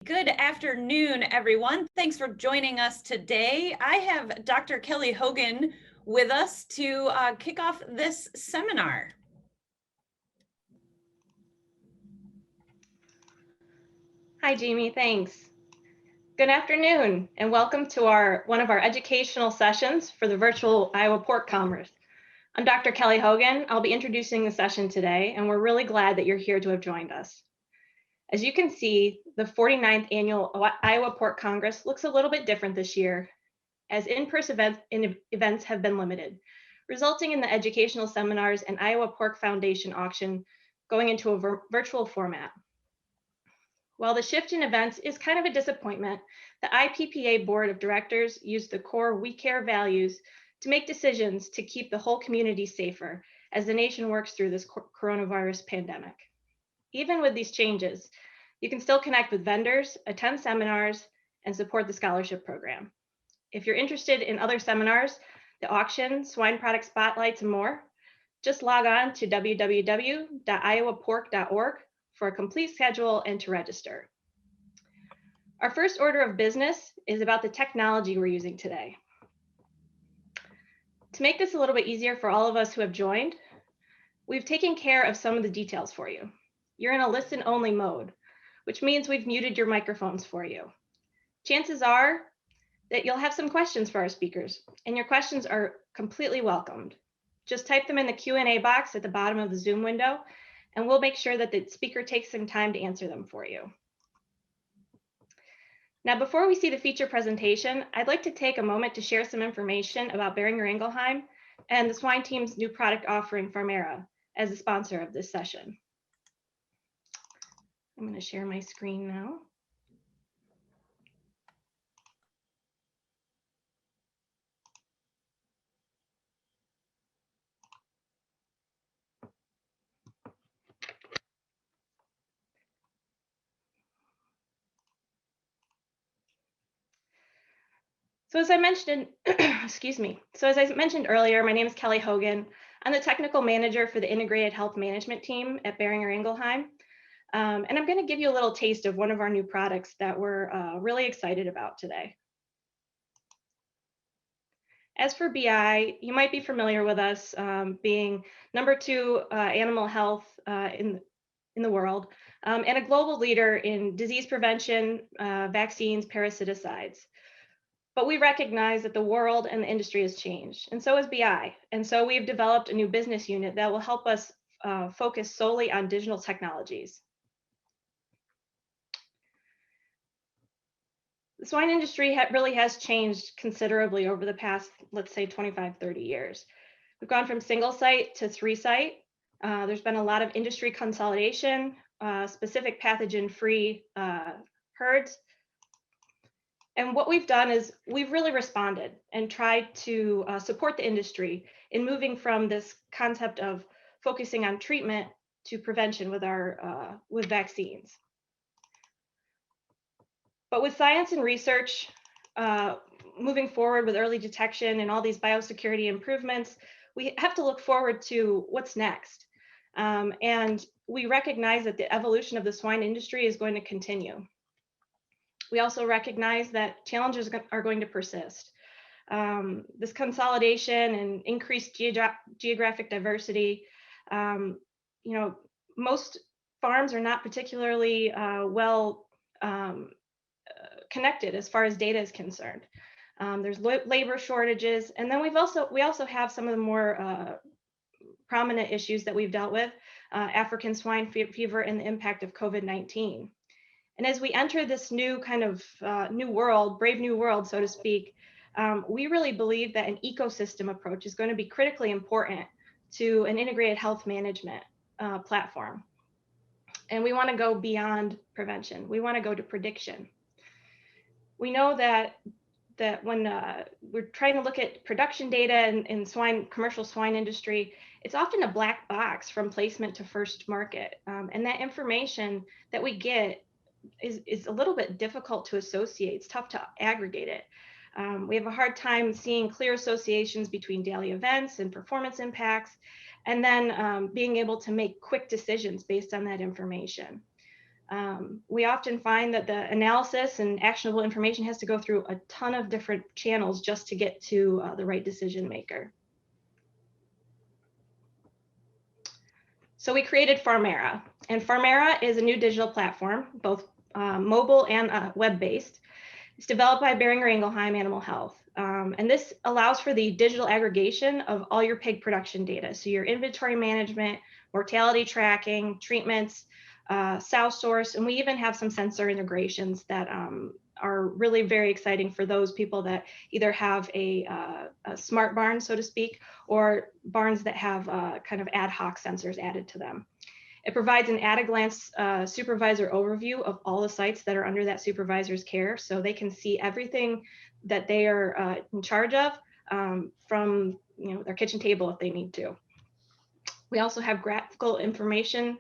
Good afternoon, everyone. Thanks for joining us today. I have Dr. Kelly Hogan with us to kick off this seminar. Hi, Jamie, thanks. Good afternoon, and welcome to one of our educational sessions for the virtual Iowa Pork Congress. I'm Dr. Kelly Hogan. I'll be introducing the session today, and we're really glad that you're here to have joined us. As you can see, the 49th Annual Iowa Pork Congress looks a little bit different this year, as in-person events have been limited, resulting in the educational seminars and Iowa Pork Foundation auction going into a virtual format. While the shift in events is kind of a disappointment, the IPPA Board of Directors used the core We Care values to make decisions to keep the whole community safer as the nation works through this coronavirus pandemic. Even with these changes, you can still connect with vendors, attend seminars, and support the scholarship program. If you're interested in other seminars, the auction, swine product spotlights, and more, just log on to www.iowapork.org for a complete schedule and to register. Our first order of business is about the technology we're using today. To make this a little bit easier for all of us who have joined, we've taken care of some of the details for you. You're in a listen-only mode, which means we've muted your microphones for you. Chances are that you'll have some questions for our speakers, and your questions are completely welcomed. Just type them in the Q&A box at the bottom of the Zoom window, and we'll make sure that the speaker takes some time to answer them for you. Now, before we see the feature presentation, I'd like to take a moment to share some information about Boehringer Ingelheim and the swine team's new product offering, Farmera, as a sponsor of this session. I'm going to share my screen now. So as I mentioned, excuse me. So as I mentioned earlier, my name is Kelly Hogan. I'm the technical manager for the integrated health management team at Boehringer Ingelheim. And I'm going to give you a little taste of one of our new products that we're really excited about today. As for BI, you might be familiar with us being #2 animal health in the world and a global leader in disease prevention, vaccines, parasiticides. But we recognize that the world and the industry has changed, and so has BI. And so we've developed a new business unit that will help us focus solely on digital technologies. The swine industry really has changed considerably over the past, let's say, 25, 30 years. We've gone from single site to 3-site. There's been a lot of industry consolidation, specific pathogen-free herds. And what we've done is we've really responded and tried to support the industry in moving from this concept of focusing on treatment to prevention with vaccines. But with science and research moving forward with early detection and all these biosecurity improvements, we have to look forward to what's next. And we recognize that the evolution of the swine industry is going to continue. We also recognize that challenges are going to persist. This consolidation and increased geographic diversity, most farms are not particularly well connected as far as data is concerned. There's labor shortages, and then we also have some of the more prominent issues that we've dealt with, African swine fever and the impact of COVID-19. And as we enter this new kind of new world, brave new world, so to speak, we really believe that an ecosystem approach is going to be critically important to an integrated health management platform. And we want to go beyond prevention. We want to go to prediction. We know that when we're trying to look at production data in commercial swine industry, it's often a black box from placement to first market. And that information that we get is a little bit difficult to associate. It's tough to aggregate it. We have a hard time seeing clear associations between daily events and performance impacts, and then being able to make quick decisions based on that information. We often find that the analysis and actionable information has to go through a ton of different channels just to get to the right decision maker. So we created Farmera, and Farmera is a new digital platform, both mobile and web-based. It's developed by Boehringer Ingelheim Animal Health. And this allows for the digital aggregation of all your pig production data. So your inventory management, mortality tracking, treatments, sow source, and we even have some sensor integrations that are really very exciting for those people that either have a smart barn, so to speak, or barns that have kind of ad hoc sensors added to them. It provides an at-a-glance supervisor overview of all the sites that are under that supervisor's care, so they can see everything that they are in charge of from their kitchen table if they need to. We also have graphical information,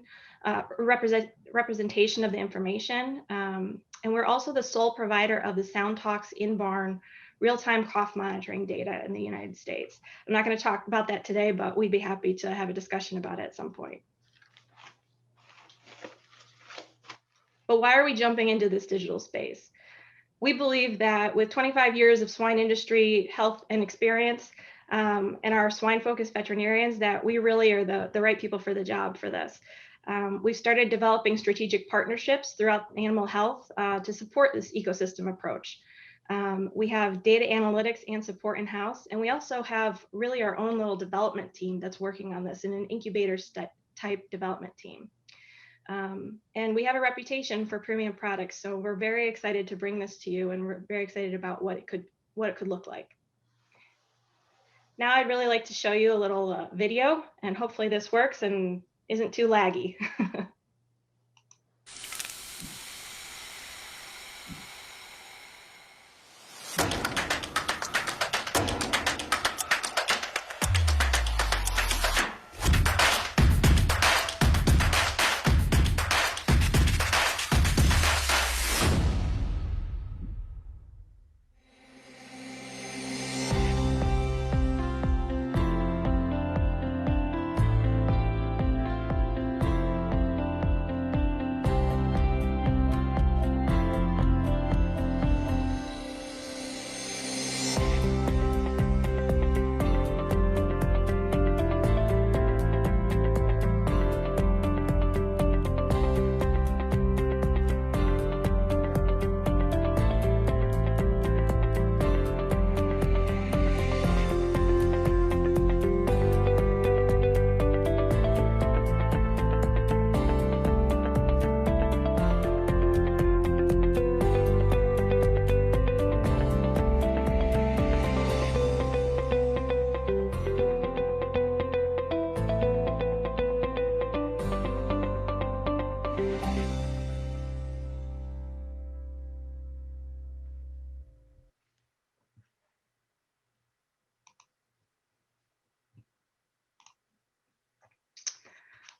representation of the information, and we're also the sole provider of the SoundTalks in-barn real-time cough monitoring data in the United States. I'm not going to talk about that today, but we'd be happy to have a discussion about it at some point. But why are we jumping into this digital space? We believe that with 25 years of swine industry health and experience, and our swine-focused veterinarians, that we really are the right people for the job for this. We've started developing strategic partnerships throughout animal health to support this ecosystem approach. We have data analytics and support in-house, and we also have really our own little development team that's working on this in an incubator type development team. And we have a reputation for premium products, so we're very excited to bring this to you, and we're very excited about what it could look like. Now I'd really like to show you a little video, and hopefully this works and isn't too laggy.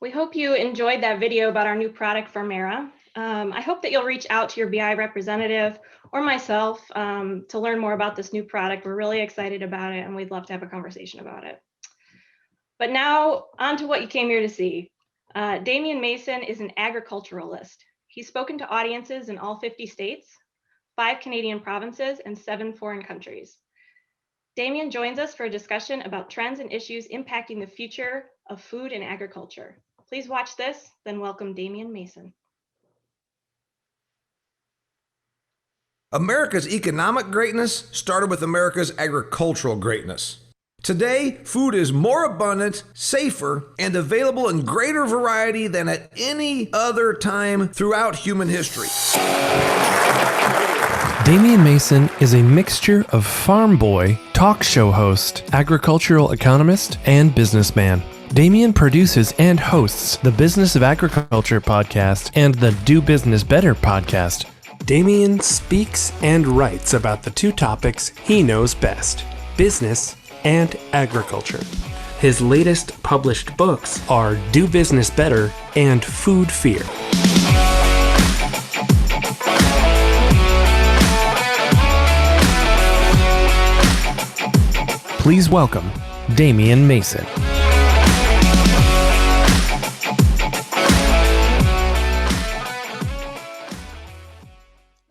We hope you enjoyed that video about our new product, Farmera. I hope that you'll reach out to your BI representative or myself to learn more about this new product. We're really excited about it, and we'd love to have a conversation about it. But now on to what you came here to see. Damian Mason is an agriculturalist. He's spoken to audiences in all 50 states, 5 Canadian provinces, and 7 foreign countries. Damian joins us for a discussion about trends and issues impacting the future of food and agriculture. Please watch this, then welcome Damian Mason. America's economic greatness started with America's agricultural greatness. Today, food is more abundant, safer, and available in greater variety than at any other time throughout human history. Damian Mason is a mixture of farm boy, talk show host, agricultural economist, and businessman. Damian produces and hosts the Business of Agriculture podcast and the Do Business Better podcast. Damian speaks and writes about the 2 topics he knows best, business and agriculture. His latest published books are Do Business Better and Food Fear. Please welcome Damian Mason.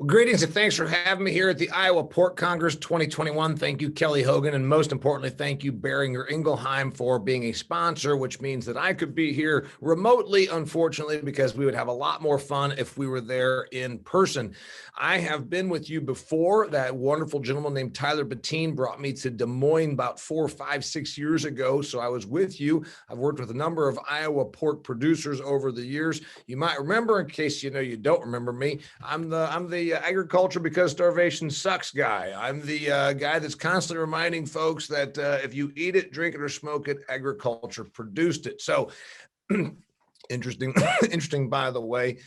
Greetings and thanks for having me here at the Iowa Pork Congress 2021. Thank you, Kelly Hogan, and most importantly, thank you, Boehringer Ingelheim, for being a sponsor, which means that I could be here remotely, unfortunately, because we would have a lot more fun if we were there in person. I have been with you before. That wonderful gentleman named Tyler Bettine brought me to Des Moines about 4, 5, 6 years ago, so I was with you. I've worked with a number of Iowa pork producers over the years. You might remember, in case you don't remember me, I'm the agriculture because starvation sucks guy. I'm the guy that's constantly reminding folks that if you eat it, drink it, or smoke it, agriculture produced it. So interesting, by the way,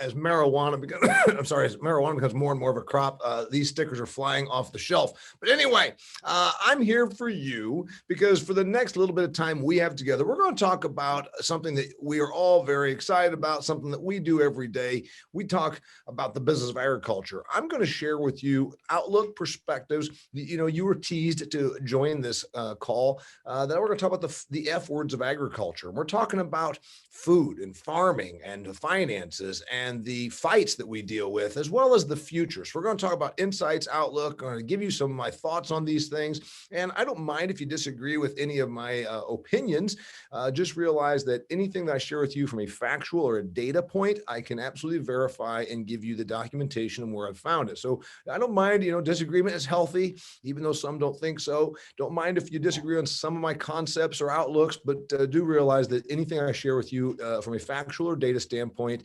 as marijuana becomes more and more of a crop, these stickers are flying off the shelf. But anyway, I'm here for you because for the next little bit of time we have together, we're going to talk about something that we are all very excited about, something that we do every day. We talk about the business of agriculture. I'm going to share with you outlook perspectives. You were teased to join this call that we're going to talk about the F words of agriculture. We're talking about food and farming and finances and the fights that we deal with, as well as the future. So we're going to talk about insights, outlook. I'm going to give you some of my thoughts on these things. And I don't mind if you disagree with any of my opinions. Just realize that anything that I share with you from a factual or a data point, I can absolutely verify and give you the documentation and where I've found it. So I don't mind, disagreement is healthy, even though some don't think so. Don't mind if you disagree on some of my concepts or outlooks, but do realize that anything I share with you from a factual or data standpoint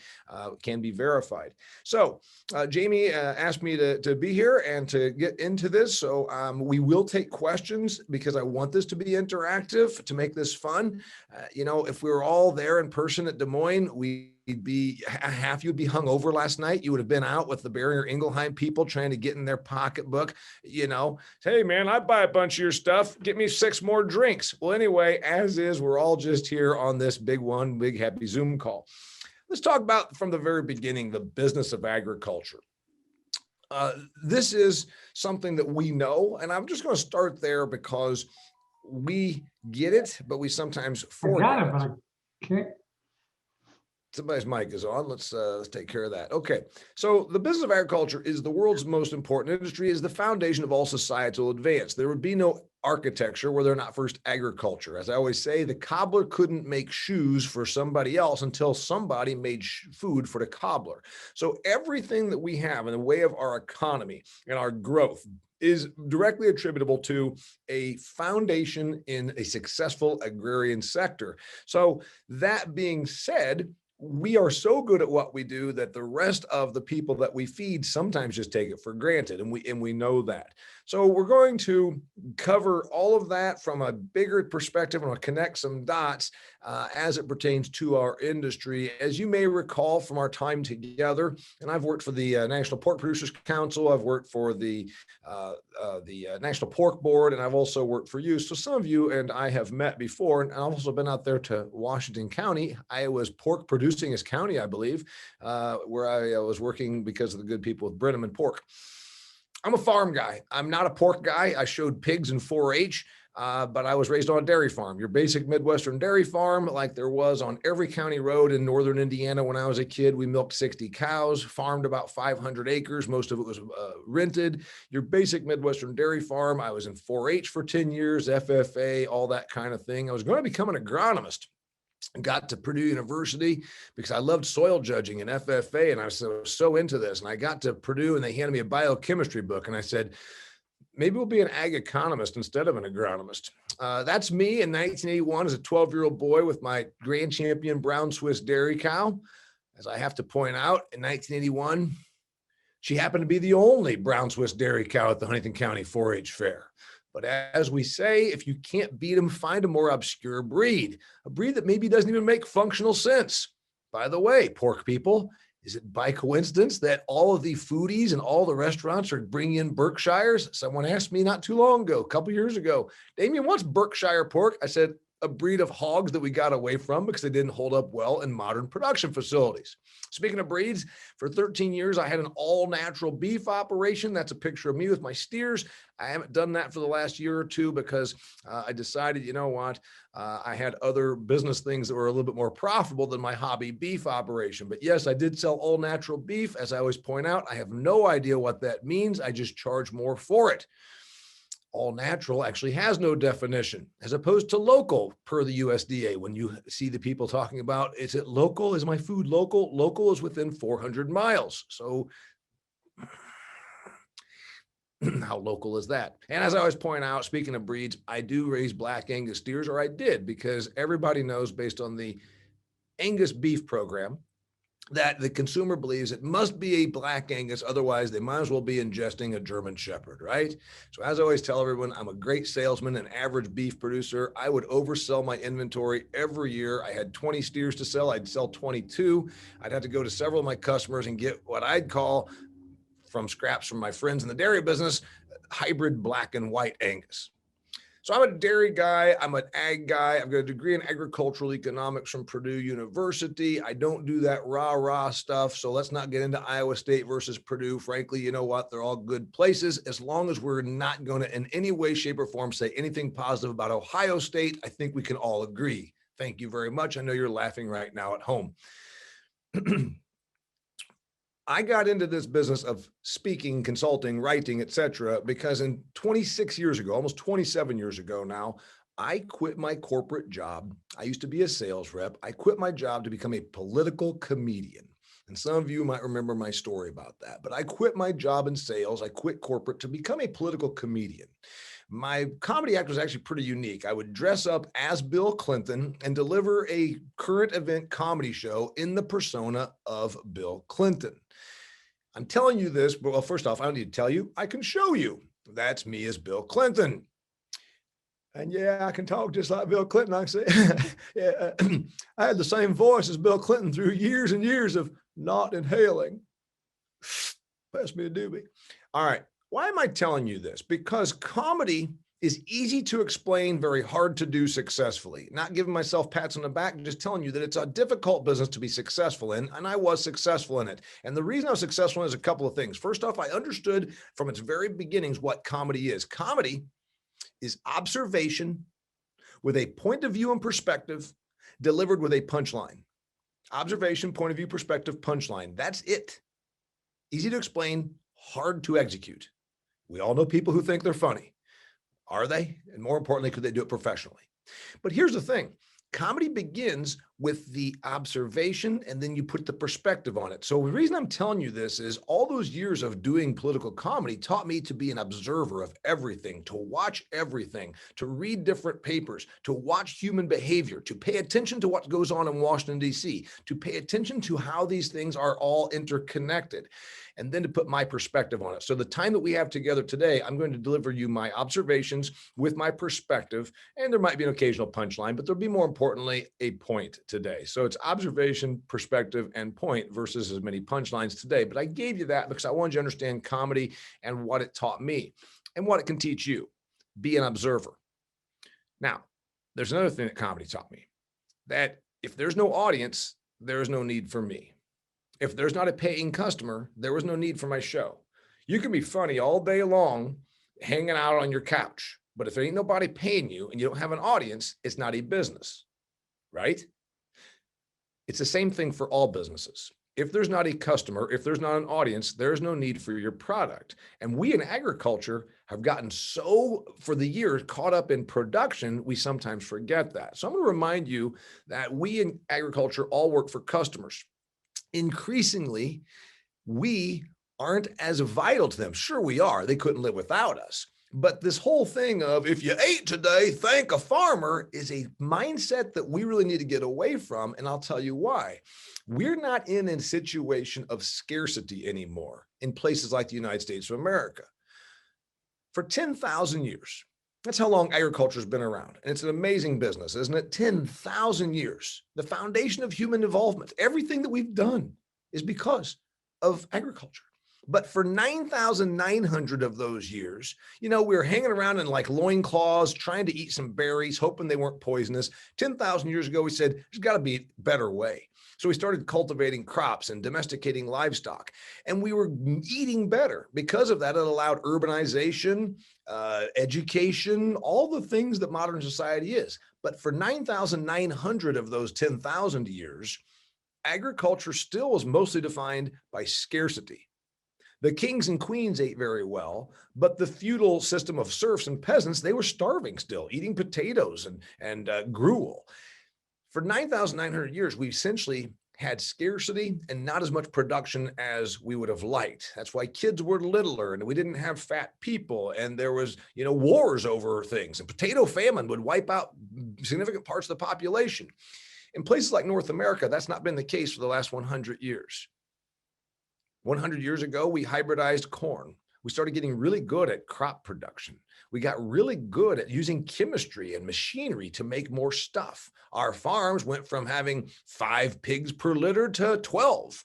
can be verified. So Jamie asked me to be here and to get into this. So we will take questions because I want this to be interactive to make this fun. If we were all there in person at Des Moines, half you'd be hung over last night. You would have been out with the Boehringer Ingelheim people trying to get in their pocketbook, hey man, I buy a bunch of your stuff. Get me 6 more drinks. Well, anyway, as is, we're all just here on this big happy Zoom call. Let's talk about from the very beginning, the business of agriculture. This is something that we know, and I'm just going to start there because we get it, but we sometimes forget it. Somebody's mic is on. Let's take care of that. Okay. So the business of agriculture is the world's most important industry, is the foundation of all societal advance. There would be no architecture were there not first agriculture. As I always say, the cobbler couldn't make shoes for somebody else until somebody made food for the cobbler. So everything that we have in the way of our economy and our growth is directly attributable to a foundation in a successful agrarian sector. So that being said, we are so good at what we do that the rest of the people that we feed sometimes just take it for granted, and we know that. So we're going to cover all of that from a bigger perspective, and I'll connect some dots as it pertains to our industry. As you may recall from our time together, and I've worked for the National Pork Producers Council, I've worked for the National Pork Board, and I've also worked for you. So some of you and I have met before, and I've also been out there to Washington County, Iowa's pork producingest county, I believe, where I was working because of the good people with Brenneman Pork. I'm a farm guy. I'm not a pork guy. I showed pigs in 4-H, but I was raised on a dairy farm, your basic Midwestern dairy farm, like there was on every county road in northern Indiana when I was a kid. We milked 60 cows, farmed about 500 acres. Most of it was rented. Your basic Midwestern dairy farm. I was in 4-H for 10 years, FFA, all that kind of thing. I was going to become an agronomist. Got to Purdue University because I loved soil judging and FFA, and I was so into this. And I got to Purdue, and they handed me a biochemistry book, and I said, maybe we'll be an ag economist instead of an agronomist. That's me in 1981 as a 12-year-old boy with my grand champion brown Swiss dairy cow. As I have to point out, in 1981, she happened to be the only brown Swiss dairy cow at the Huntington County 4-H fair. But as we say, if you can't beat them, find a more obscure breed, a breed that maybe doesn't even make functional sense. By the way, pork people, is it by coincidence that all of the foodies and all the restaurants are bringing in Berkshires? Someone asked me not too long ago, a couple years ago, Damian, what's Berkshire pork? I said, a breed of hogs that we got away from because they didn't hold up well in modern production facilities. Speaking of breeds, for 13 years, I had an all-natural beef operation. That's a picture of me with my steers. I haven't done that for the last year or two because I decided, you know what, I had other business things that were a little bit more profitable than my hobby beef operation. But yes, I did sell all-natural beef. As I always point out, I have no idea what that means. I just charge more for it. All natural actually has no definition, as opposed to local per the USDA. When you see the people talking about, is it local? Is my food local? Local is within 400 miles. So how local is that? And as I always point out, speaking of breeds, I do raise black Angus steers, or I did, because everybody knows based on the Angus beef program that the consumer believes it must be a black Angus, otherwise they might as well be ingesting a German Shepherd, right? So as I always tell everyone, I'm a great salesman, an average beef producer. I would oversell my inventory every year. I had 20 steers to sell. I'd sell 22. I'd have to go to several of my customers and get what I'd call, from scraps from my friends in the dairy business, hybrid black and white Angus. So I'm a dairy guy, I'm an ag guy. I've got a degree in agricultural economics from Purdue University. I don't do that rah-rah stuff. So let's not get into Iowa State versus Purdue. Frankly, you know what? They're all good places. As long as we're not going to in any way, shape, or form say anything positive about Ohio State, I think we can all agree. Thank you very much. I know you're laughing right now at home. I got into this business of speaking, consulting, writing, etc., because in 26 years ago, almost 27 years ago now, I quit my corporate job. I used to be a sales rep. I quit my job to become a political comedian. And some of you might remember my story about that. But I quit my job in sales. I quit corporate to become a political comedian. My comedy act was actually pretty unique. I would dress up as Bill Clinton and deliver a current event comedy show in the persona of Bill Clinton. I'm telling you this, but well, first off, I don't need to tell you. I can show you. That's me as Bill Clinton. And yeah, I can talk just like Bill Clinton. I can say, yeah, I had the same voice as Bill Clinton through years and years of not inhaling. Pass me a doobie. All right. Why am I telling you this? Because comedy is easy to explain, very hard to do successfully. Not giving myself pats on the back, just telling you that it's a difficult business to be successful in, and I was successful in it. And the reason I was successful in it is a couple of things. First off, I understood from its very beginnings what comedy is. Comedy is observation with a point of view and perspective delivered with a punchline. Observation, point of view, perspective, punchline. That's it. Easy to explain, hard to execute. We all know people who think they're funny. Are they? And more importantly, could they do it professionally? But here's the thing. Comedy begins with the observation, and then you put the perspective on it. So the reason I'm telling you this is all those years of doing political comedy taught me to be an observer of everything, to watch everything, to read different papers, to watch human behavior, to pay attention to what goes on in Washington, D.C., to pay attention to how these things are all interconnected, and then to put my perspective on it. So the time that we have together today, I'm going to deliver you my observations with my perspective, and there might be an occasional punchline, but there'll be more importantly a point today. So it's observation, perspective, and point versus as many punchlines today. But I gave you that because I wanted you to understand comedy and what it taught me and what it can teach you. Be an observer. Now, there's another thing that comedy taught me, that if there's no audience, there is no need for me. If there's not a paying customer, there was no need for my show. You can be funny all day long, hanging out on your couch, but if there ain't nobody paying you and you don't have an audience, it's not a business, right? It's the same thing for all businesses. If there's not a customer, if there's not an audience, there's no need for your product. And we in agriculture have gotten so, for the years, caught up in production, we sometimes forget that. So I'm going to remind you that we in agriculture all work for customers. Increasingly, we aren't as vital to them. Sure, we are. They couldn't live without us. But this whole thing of if you ate today, thank a farmer is a mindset that we really need to get away from. And I'll tell you why. We're not in a situation of scarcity anymore in places like the United States of America. For 10,000 years, that's how long agriculture has been around. And it's an amazing business, isn't it? 10,000 years. The foundation of human involvement. Everything that we've done is because of agriculture. But for 9,900 of those years, we were hanging around in like loincloths, trying to eat some berries, hoping they weren't poisonous. 10,000 years ago, we said, there's got to be a better way. So we started cultivating crops and domesticating livestock, and we were eating better. Because of that, it allowed urbanization, education, all the things that modern society is. But for 9,900 of those 10,000 years, agriculture still was mostly defined by scarcity. The kings and queens ate very well, but the feudal system of serfs and peasants, they were starving still, eating potatoes and gruel. For 9,900 years, we essentially had scarcity and not as much production as we would have liked. That's why kids were littler and we didn't have fat people, and there was, wars over things, and potato famine would wipe out significant parts of the population. In places like North America, that's not been the case for the last 100 years. 100 years ago, we hybridized corn. We started getting really good at crop production. We got really good at using chemistry and machinery to make more stuff. Our farms went from having 5 pigs per litter to 12.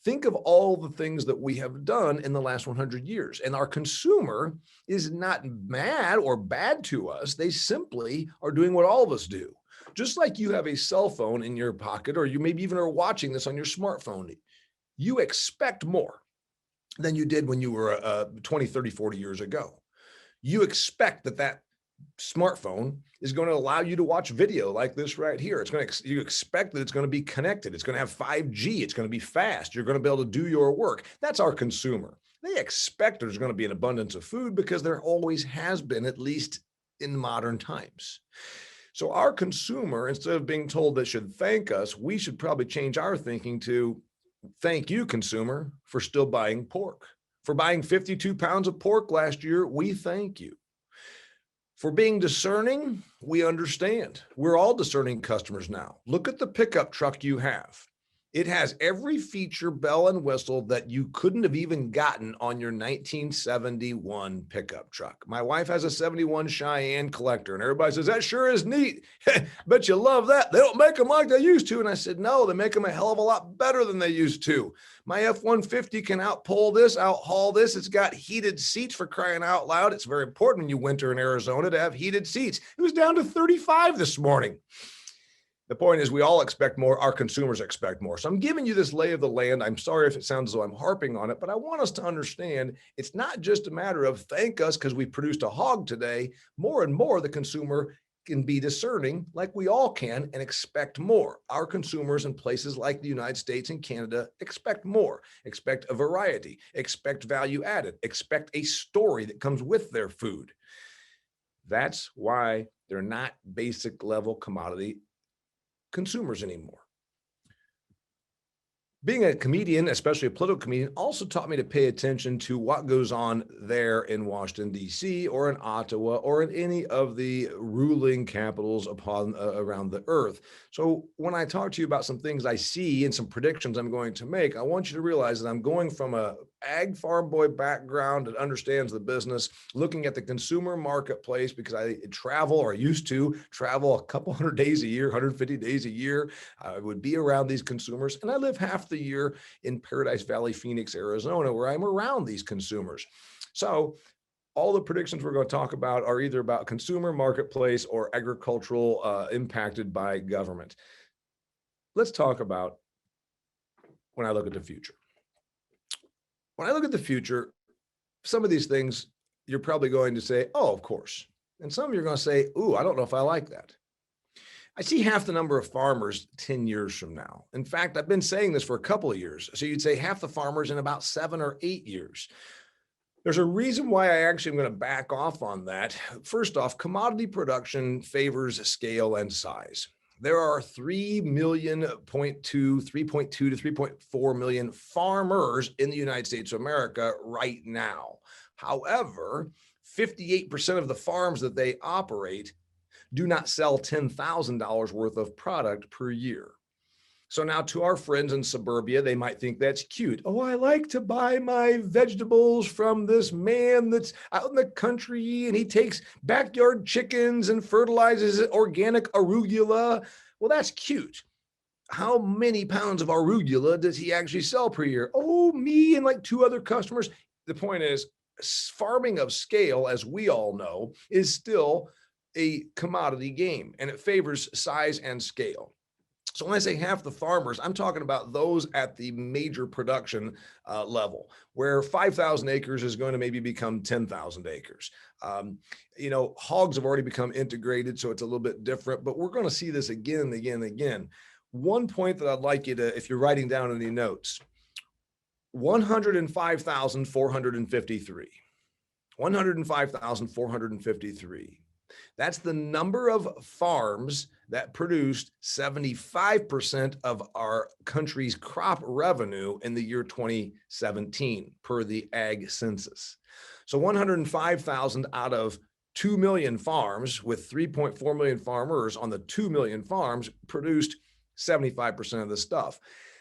Think of all the things that we have done in the last 100 years. And our consumer is not mad or bad to us. They simply are doing what all of us do. Just like you have a cell phone in your pocket, or you maybe even are watching this on your smartphone, you expect more than you did when you were 20, 30, 40 years ago. You expect that smartphone is going to allow you to watch video like this right here. You expect that it's going to be connected. It's going to have 5G. It's going to be fast. You're going to be able to do your work. That's our consumer. They expect there's going to be an abundance of food because there always has been, at least in modern times. So our consumer, instead of being told they should thank us, we should probably change our thinking to thank you, consumer, for still buying pork. For buying 52 pounds of pork last year, we thank you. For being discerning, we understand. We're all discerning customers now. Look at the pickup truck you have. It has every feature, bell and whistle, that you couldn't have even gotten on your 1971 pickup truck. My wife has a 71 Cheyenne Collector, and everybody says, that sure is neat. Bet you love that. They don't make them like they used to. And I said, no, they make them a hell of a lot better than they used to. My F-150 can outpull this, outhaul this. It's got heated seats, for crying out loud. It's very important when you winter in Arizona to have heated seats. It was down to 35 this morning. The point is, we all expect more. Our consumers expect more. So I'm giving you this lay of the land. I'm sorry if it sounds as though I'm harping on it, but I want us to understand it's not just a matter of thank us because we produced a hog today. More and more, the consumer can be discerning, like we all can, and expect more. Our consumers in places like the United States and Canada expect more, expect a variety, expect value added, expect a story that comes with their food. That's why they're not basic level commodity consumers anymore. Being a comedian, especially a political comedian, also taught me to pay attention to what goes on there in Washington, D.C., or in Ottawa, or in any of the ruling capitals around the earth. So when I talk to you about some things I see and some predictions I'm going to make, I want you to realize that I'm going from a ag farm boy background that understands the business, looking at the consumer marketplace, because I travel, or used to travel, a couple hundred days a year, 150 days a year. I would be around these consumers, and I live half the year in Paradise Valley, Phoenix, Arizona, where I'm around these consumers. So all the predictions we're going to talk about are either about consumer marketplace or agricultural impacted by government. Let's talk about when I look at the future. When I look at the future, some of these things you're probably going to say, oh, of course. And some you're going to say, ooh, I don't know if I like that. I see half the number of farmers 10 years from now. In fact, I've been saying this for a couple of years. So you'd say half the farmers in about 7 or 8 years. There's a reason why I actually am going to back off on that. First off, commodity production favors scale and size. There are 3.2 to 3.4 million farmers in the United States of America right now. However, 58% of the farms that they operate do not sell $10,000 worth of product per year. So now, to our friends in suburbia, they might think that's cute. Oh, I like to buy my vegetables from this man that's out in the country, and he takes backyard chickens and fertilizes organic arugula. Well, that's cute. how many pounds of arugula does he actually sell per year? Oh, me and like 2 other customers. The point is, farming of scale, as we all know, is still a commodity game, and it favors size and scale. So when I say half the farmers, I'm talking about those at the major production level, where 5,000 acres is going to maybe become 10,000 acres. Hogs have already become integrated, so it's a little bit different, but we're going to see this again and again and again. One point that I'd like you to, if you're writing down any notes, 105,453. 105,453. That's the number of farms that produced 75% of our country's crop revenue in the year 2017 per the ag census. So 105,000 out of 2 million farms with 3.4 million farmers on the 2 million farms produced 75% of the stuff.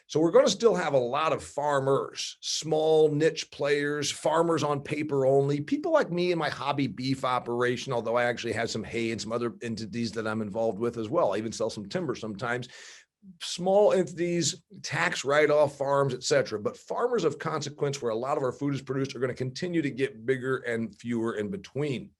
So we're going to still have a lot of farmers, small niche players, farmers on paper only, people like me in my hobby beef operation, although I actually have some hay and some other entities that I'm involved with as well. I even sell some timber sometimes. Small entities, tax write-off farms, et cetera. But farmers of consequence where a lot of our food is produced are going to continue to get bigger and fewer in between.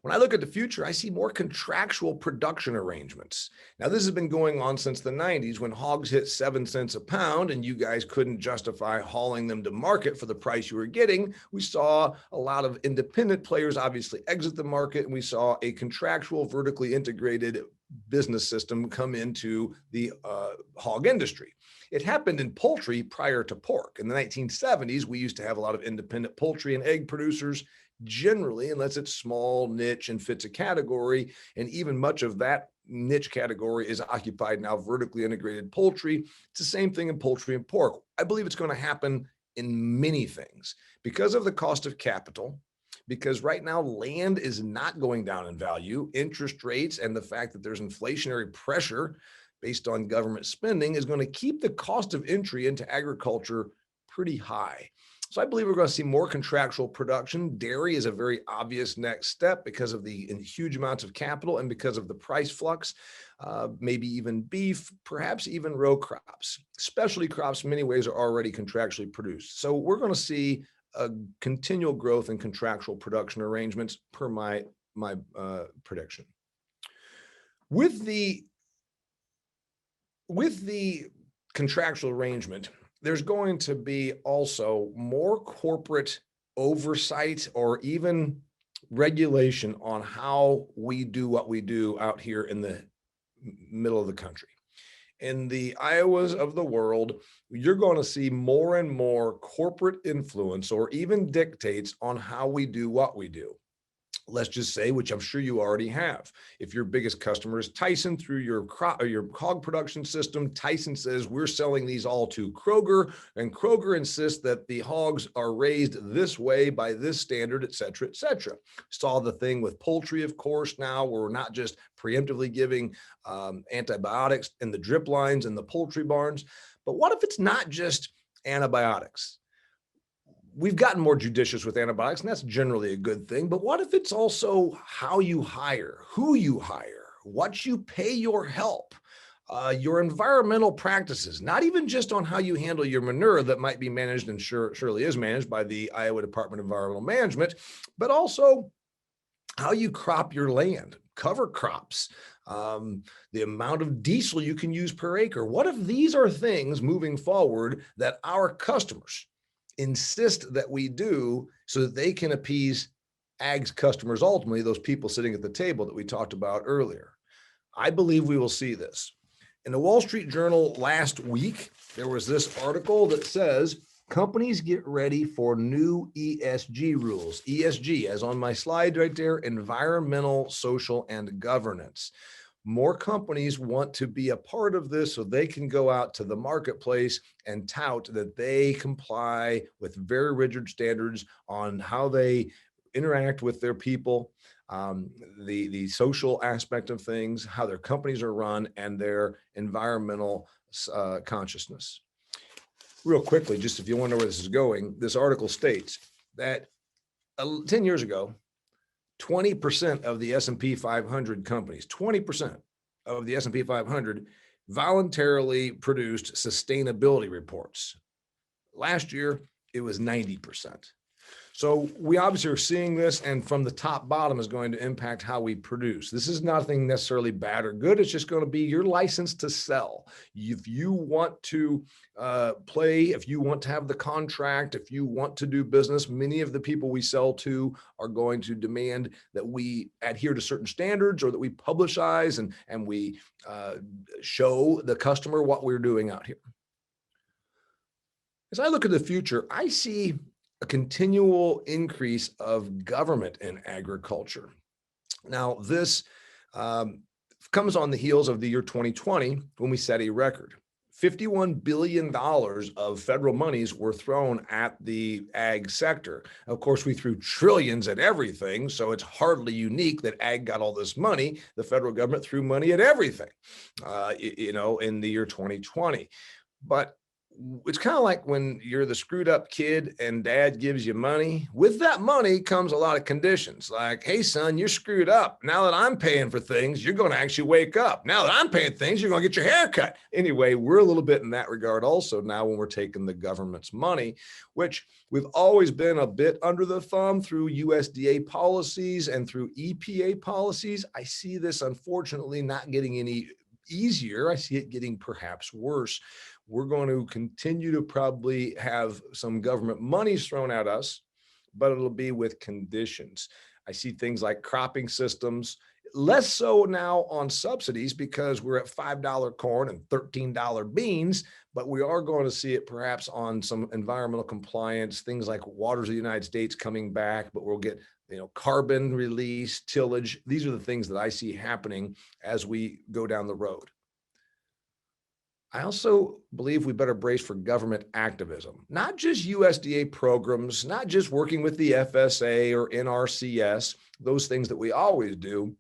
When I look at the future, I see more contractual production arrangements. Now, this has been going on since the 90s when hogs hit 7 cents a pound and you guys couldn't justify hauling them to market for the price you were getting. We saw a lot of independent players obviously exit the market, and we saw a contractual, vertically integrated business system come into the hog industry. It happened in poultry prior to pork. In the 1970s, we used to have a lot of independent poultry and egg producers. Generally, unless it's small, niche, and fits a category, and even much of that niche category is occupied now vertically integrated poultry. It's the same thing in poultry and pork. I believe it's going to happen in many things because of the cost of capital, because right now land is not going down in value. Interest rates and the fact that there's inflationary pressure based on government spending is going to keep the cost of entry into agriculture pretty high. So I believe we're going to see more contractual production. Dairy is a very obvious next step because of the huge amounts of capital and because of the price flux, maybe even beef, perhaps even row crops. Specialty crops in many ways are already contractually produced. So we're going to see a continual growth in contractual production arrangements per my prediction. With the contractual arrangement, there's going to be also more corporate oversight or even regulation on how we do what we do out here in the middle of the country. In the Iowas of the world, you're going to see more and more corporate influence or even dictates on how we do what we do. Let's just say, which I'm sure you already have. If your biggest customer is Tyson through your hog production system, Tyson says we're selling these all to Kroger, and Kroger insists that the hogs are raised this way by this standard, et cetera, et cetera. Saw the thing with poultry, of course, now where we're not just preemptively giving antibiotics in the drip lines in the poultry barns. But what if it's not just antibiotics? We've gotten more judicious with antibiotics, and that's generally a good thing. But what if it's also how you hire, who you hire, what you pay your help, your environmental practices, not even just on how you handle your manure that might be managed and surely is managed by the Iowa Department of Environmental Management, but also how you crop your land, cover crops, the amount of diesel you can use per acre. What if these are things moving forward that our customers insist that we do so that they can appease ag's customers, ultimately those people sitting at the table that we talked about earlier? I believe we will see this. In the Wall Street Journal last week, there was this article that says companies get ready for new ESG rules. ESG, as on my slide right there, environmental, social, and governance. More companies want to be a part of this so they can go out to the marketplace and tout that they comply with very rigid standards on how they interact with their people, the social aspect of things, how their companies are run, and their environmental consciousness. Real quickly, just if you wonder where this is going, this article states that 10 years ago, 20% of the S&P 500 companies, 20% of the S&P 500 voluntarily produced sustainability reports. Last year, it was 90%. So we obviously are seeing this, and from the top bottom is going to impact how we produce. This is nothing necessarily bad or good. It's just going to be your license to sell. If you want to play, if you want to have the contract, if you want to do business, many of the people we sell to are going to demand that we adhere to certain standards or that we publicize and we show the customer what we're doing out here. As I look at the future, I see a continual increase of government in agriculture. Now, this comes on the heels of the year 2020 when we set a record. $51 billion of federal monies were thrown at the ag sector. Of course, we threw trillions at everything, so it's hardly unique that ag got all this money. The federal government threw money at everything, in the year 2020. But it's kind of like when you're the screwed up kid and dad gives you money. With that money comes a lot of conditions like, hey, son, you're screwed up. Now that I'm paying for things, you're going to actually wake up. Now that I'm paying things, you're going to get your hair cut. Anyway, we're a little bit in that regard also now when we're taking the government's money, which we've always been a bit under the thumb through USDA policies and through EPA policies. I see this, unfortunately, not getting any easier. I see it getting perhaps worse. We're going to continue to probably have some government monies thrown at us, but it'll be with conditions. I see things like cropping systems, less so now on subsidies because we're at $5 corn and $13 beans, but we are going to see it perhaps on some environmental compliance, things like waters of the United States coming back, but we'll get carbon release, tillage. These are the things that I see happening as we go down the road. I also believe we better brace for government activism, not just USDA programs, not just working with the FSA or NRCS, those things that we always do.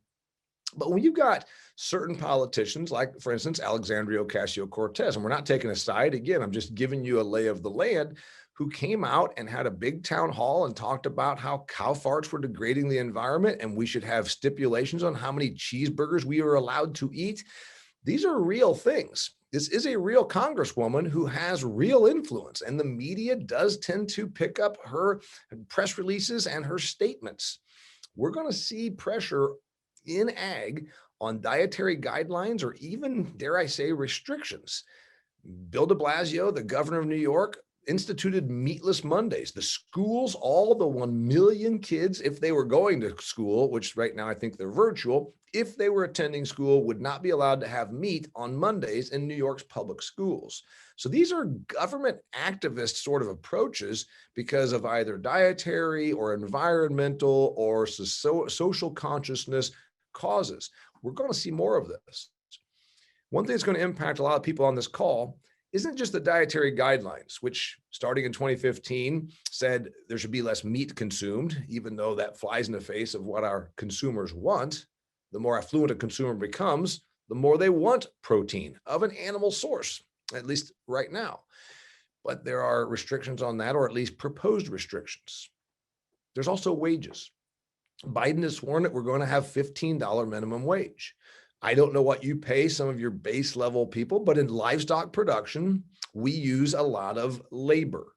But when you've got certain politicians, like, for instance, Alexandria Ocasio-Cortez, and we're not taking a side, again, I'm just giving you a lay of the land, who came out and had a big town hall and talked about how cow farts were degrading the environment and we should have stipulations on how many cheeseburgers we are allowed to eat. These are real things. This is a real congresswoman who has real influence, and the media does tend to pick up her press releases and her statements. We're going to see pressure in ag on dietary guidelines or even, dare I say, restrictions. Bill de Blasio, the governor of New York, instituted meatless Mondays. The schools, all the 1 million kids, if they were going to school, which right now I think they're virtual, if they were attending school, would not be allowed to have meat on Mondays in New York's public schools. So these are government activist sort of approaches because of either dietary or environmental or social consciousness causes. We're going to see more of this. One thing that's going to impact a lot of people on this call isn't just the dietary guidelines, which starting in 2015 said there should be less meat consumed, even though that flies in the face of what our consumers want. The more affluent a consumer becomes, the more they want protein of an animal source, at least right now. But there are restrictions on that, or at least proposed restrictions. There's also wages. Biden has sworn that we're going to have $15 minimum wage. I don't know what you pay some of your base level people, but in livestock production, we use a lot of labor,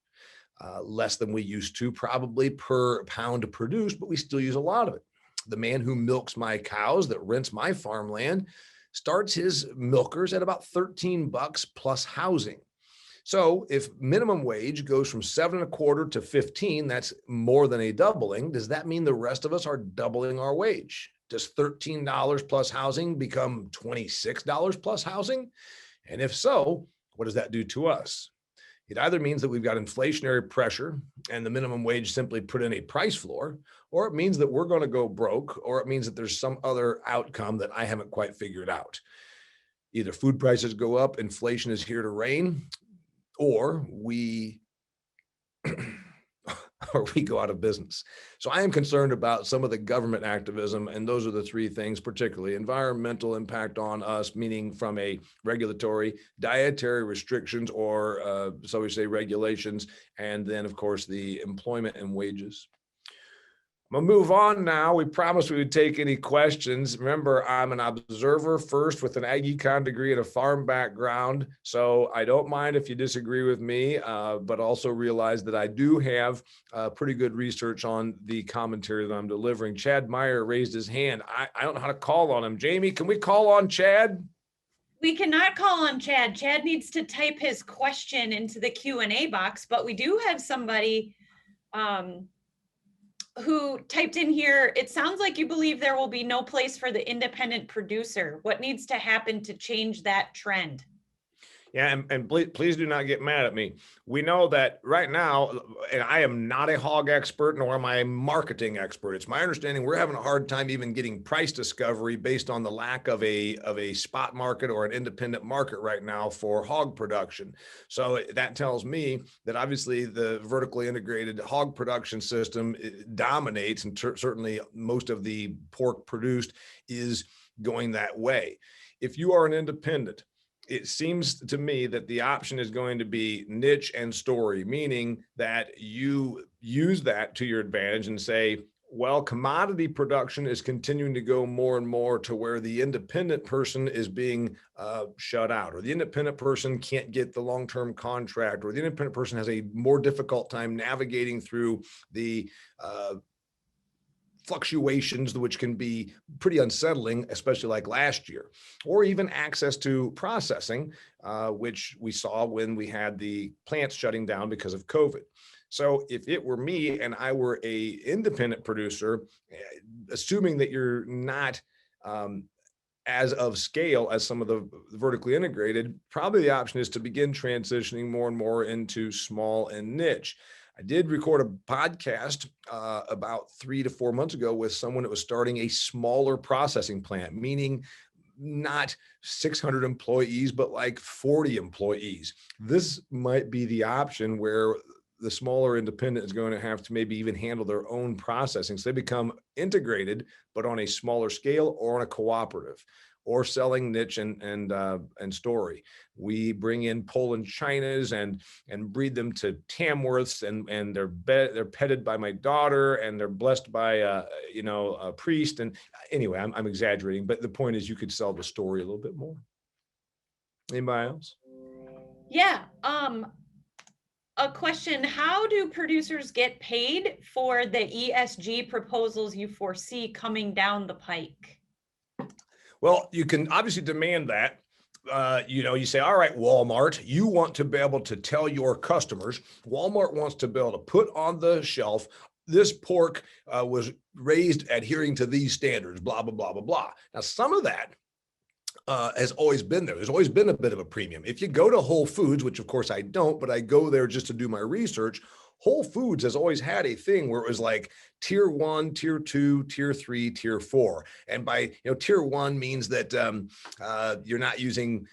less than we used to probably per pound produced, but we still use a lot of it. The man who milks my cows, that rents my farmland, starts his milkers at about $13 plus housing. So if minimum wage goes from 7.25 to 15, that's more than a doubling. Does that mean the rest of us are doubling our wage? Does $13 plus housing become $26 plus housing? And if so, what does that do to us? It either means that we've got inflationary pressure and the minimum wage simply put in a price floor, or it means that we're going to go broke, or it means that there's some other outcome that I haven't quite figured out. Either food prices go up, inflation is here to reign, or we go out of business. So I am concerned about some of the government activism, and those are the three things, particularly environmental impact on us, meaning from a regulatory, dietary restrictions, or so we say regulations, and then of course the employment and wages. I'm gonna move on now. We promised we would take any questions. Remember, I'm an observer first with an ag econ degree and a farm background. So I don't mind if you disagree with me, but also realize that I do have pretty good research on the commentary that I'm delivering. Chad Meyer raised his hand. I don't know how to call on him. Jamie, can we call on Chad? We cannot call on Chad. Chad needs to type his question into the Q&A box, but we do have somebody who typed in here, it sounds like you believe there will be no place for the independent producer. What needs to happen to change that trend? Yeah, and please do not get mad at me. We know that right now, and I am not a hog expert, nor am I a marketing expert. It's my understanding we're having a hard time even getting price discovery based on the lack of a spot market or an independent market right now for hog production. So that tells me that obviously the vertically integrated hog production system dominates, and certainly most of the pork produced is going that way. If you are an independent, it seems to me that the option is going to be niche and story, meaning that you use that to your advantage and say, well, commodity production is continuing to go more and more to where the independent person is being shut out, or the independent person can't get the long-term contract, or the independent person has a more difficult time navigating through the fluctuations, which can be pretty unsettling, especially like last year, or even access to processing, which we saw when we had the plants shutting down because of COVID. So if it were me and I were a independent producer, assuming that you're not as of scale as some of the vertically integrated, probably the option is to begin transitioning more and more into small and niche. I did record a podcast about 3 to 4 months ago with someone that was starting a smaller processing plant, meaning not 600 employees, but like 40 employees. This might be the option where the smaller independent is going to have to maybe even handle their own processing. So they become integrated, but on a smaller scale or on a cooperative, or selling niche and story. We bring in Poland Chinas and breed them to Tamworths, and they're petted by my daughter, and they're blessed by a priest. And anyway, I'm exaggerating, but the point is you could sell the story a little bit more. Anybody else? Yeah. A question, how do producers get paid for the ESG proposals you foresee coming down the pike? Well, you can obviously demand that. You say, all right, Walmart, you want to be able to tell your customers, Walmart wants to be able to put on the shelf, this pork was raised adhering to these standards, blah, blah, blah, blah, blah. Now, some of that has always been there. There's always been a bit of a premium. If you go to Whole Foods, which of course I don't, but I go there just to do my research, Whole Foods has always had a thing where it was like tier 1, tier 2, tier 3, tier 4. And by tier 1 means that you're not using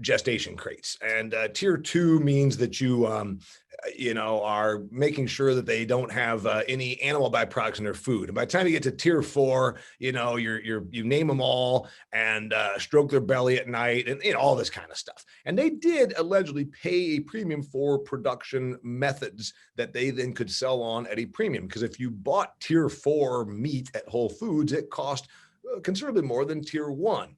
gestation crates, and tier 2 means that you are making sure that they don't have any animal byproducts in their food. And by the time you get to tier 4, you name them all and stroke their belly at night and all this kind of stuff. And they did allegedly pay a premium for production methods that they then could sell on at a premium. Because if you bought tier 4 meat at Whole Foods, it cost considerably more than tier 1.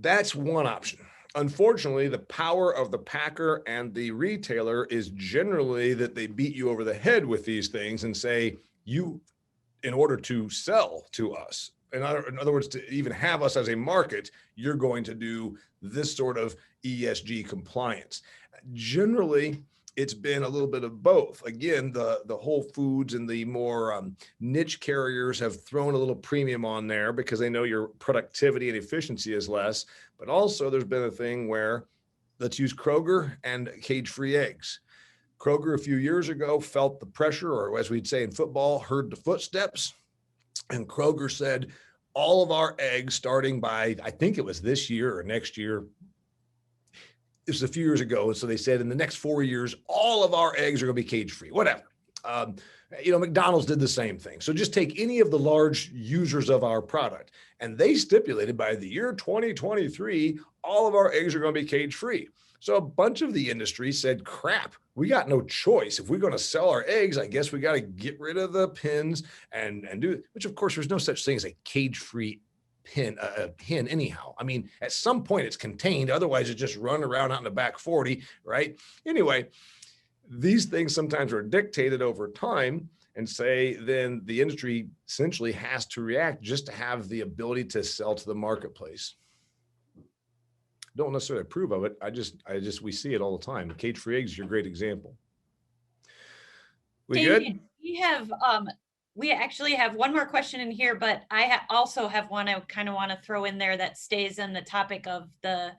That's one option. Unfortunately, the power of the packer and the retailer is generally that they beat you over the head with these things and say, you, in order to sell to us, in other words, to even have us as a market, you're going to do this sort of ESG compliance. Generally, it's been a little bit of both. Again, the Whole Foods and the more niche carriers have thrown a little premium on there because they know your productivity and efficiency is less. But also there's been a thing where, let's use Kroger and cage-free eggs. Kroger a few years ago felt the pressure, or as we'd say in football, heard the footsteps. And Kroger said, all of our eggs starting by, I think it was this year or next year, this was a few years ago. And so they said in the next 4 years, all of our eggs are going to be cage free, whatever. McDonald's did the same thing. So just take any of the large users of our product, and they stipulated by the year 2023, all of our eggs are going to be cage free. So a bunch of the industry said, crap, we got no choice. If we're going to sell our eggs, I guess we got to get rid of the pins and do it, which of course there's no such thing as a cage free hen anyhow. I mean, at some point it's contained, otherwise it just run around out in the back 40, right? Anyway, these things sometimes are dictated over time, and say then the industry essentially has to react just to have the ability to sell to the marketplace. Don't necessarily approve of it. We see it all the time. Cage-free eggs is your great example. We David, good? we actually have one more question in here, but I also have one I kind of want to throw in there that stays in the topic of the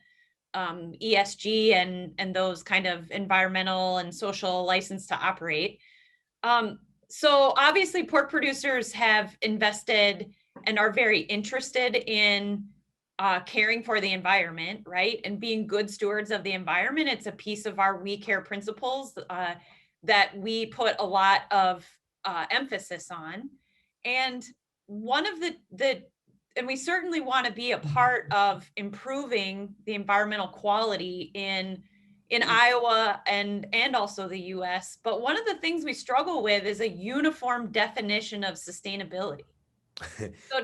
ESG and those kind of environmental and social license to operate. So obviously pork producers have invested and are very interested in caring for the environment, right? And being good stewards of the environment. It's a piece of our We Care principles that we put a lot of emphasis on. And one of and we certainly want to be a part of improving the environmental quality in Iowa and also the US. But one of the things we struggle with is a uniform definition of sustainability.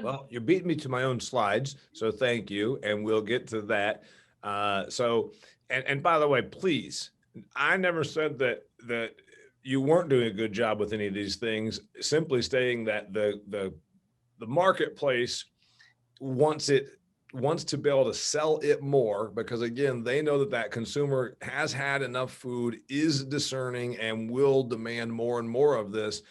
Well, you're beating me to my own slides, so thank you, and we'll get to that. And by the way, please, I never said that you weren't doing a good job with any of these things. Simply stating that the marketplace wants to be able to sell it more, because again, they know that consumer has had enough food, is discerning, and will demand more and more of this.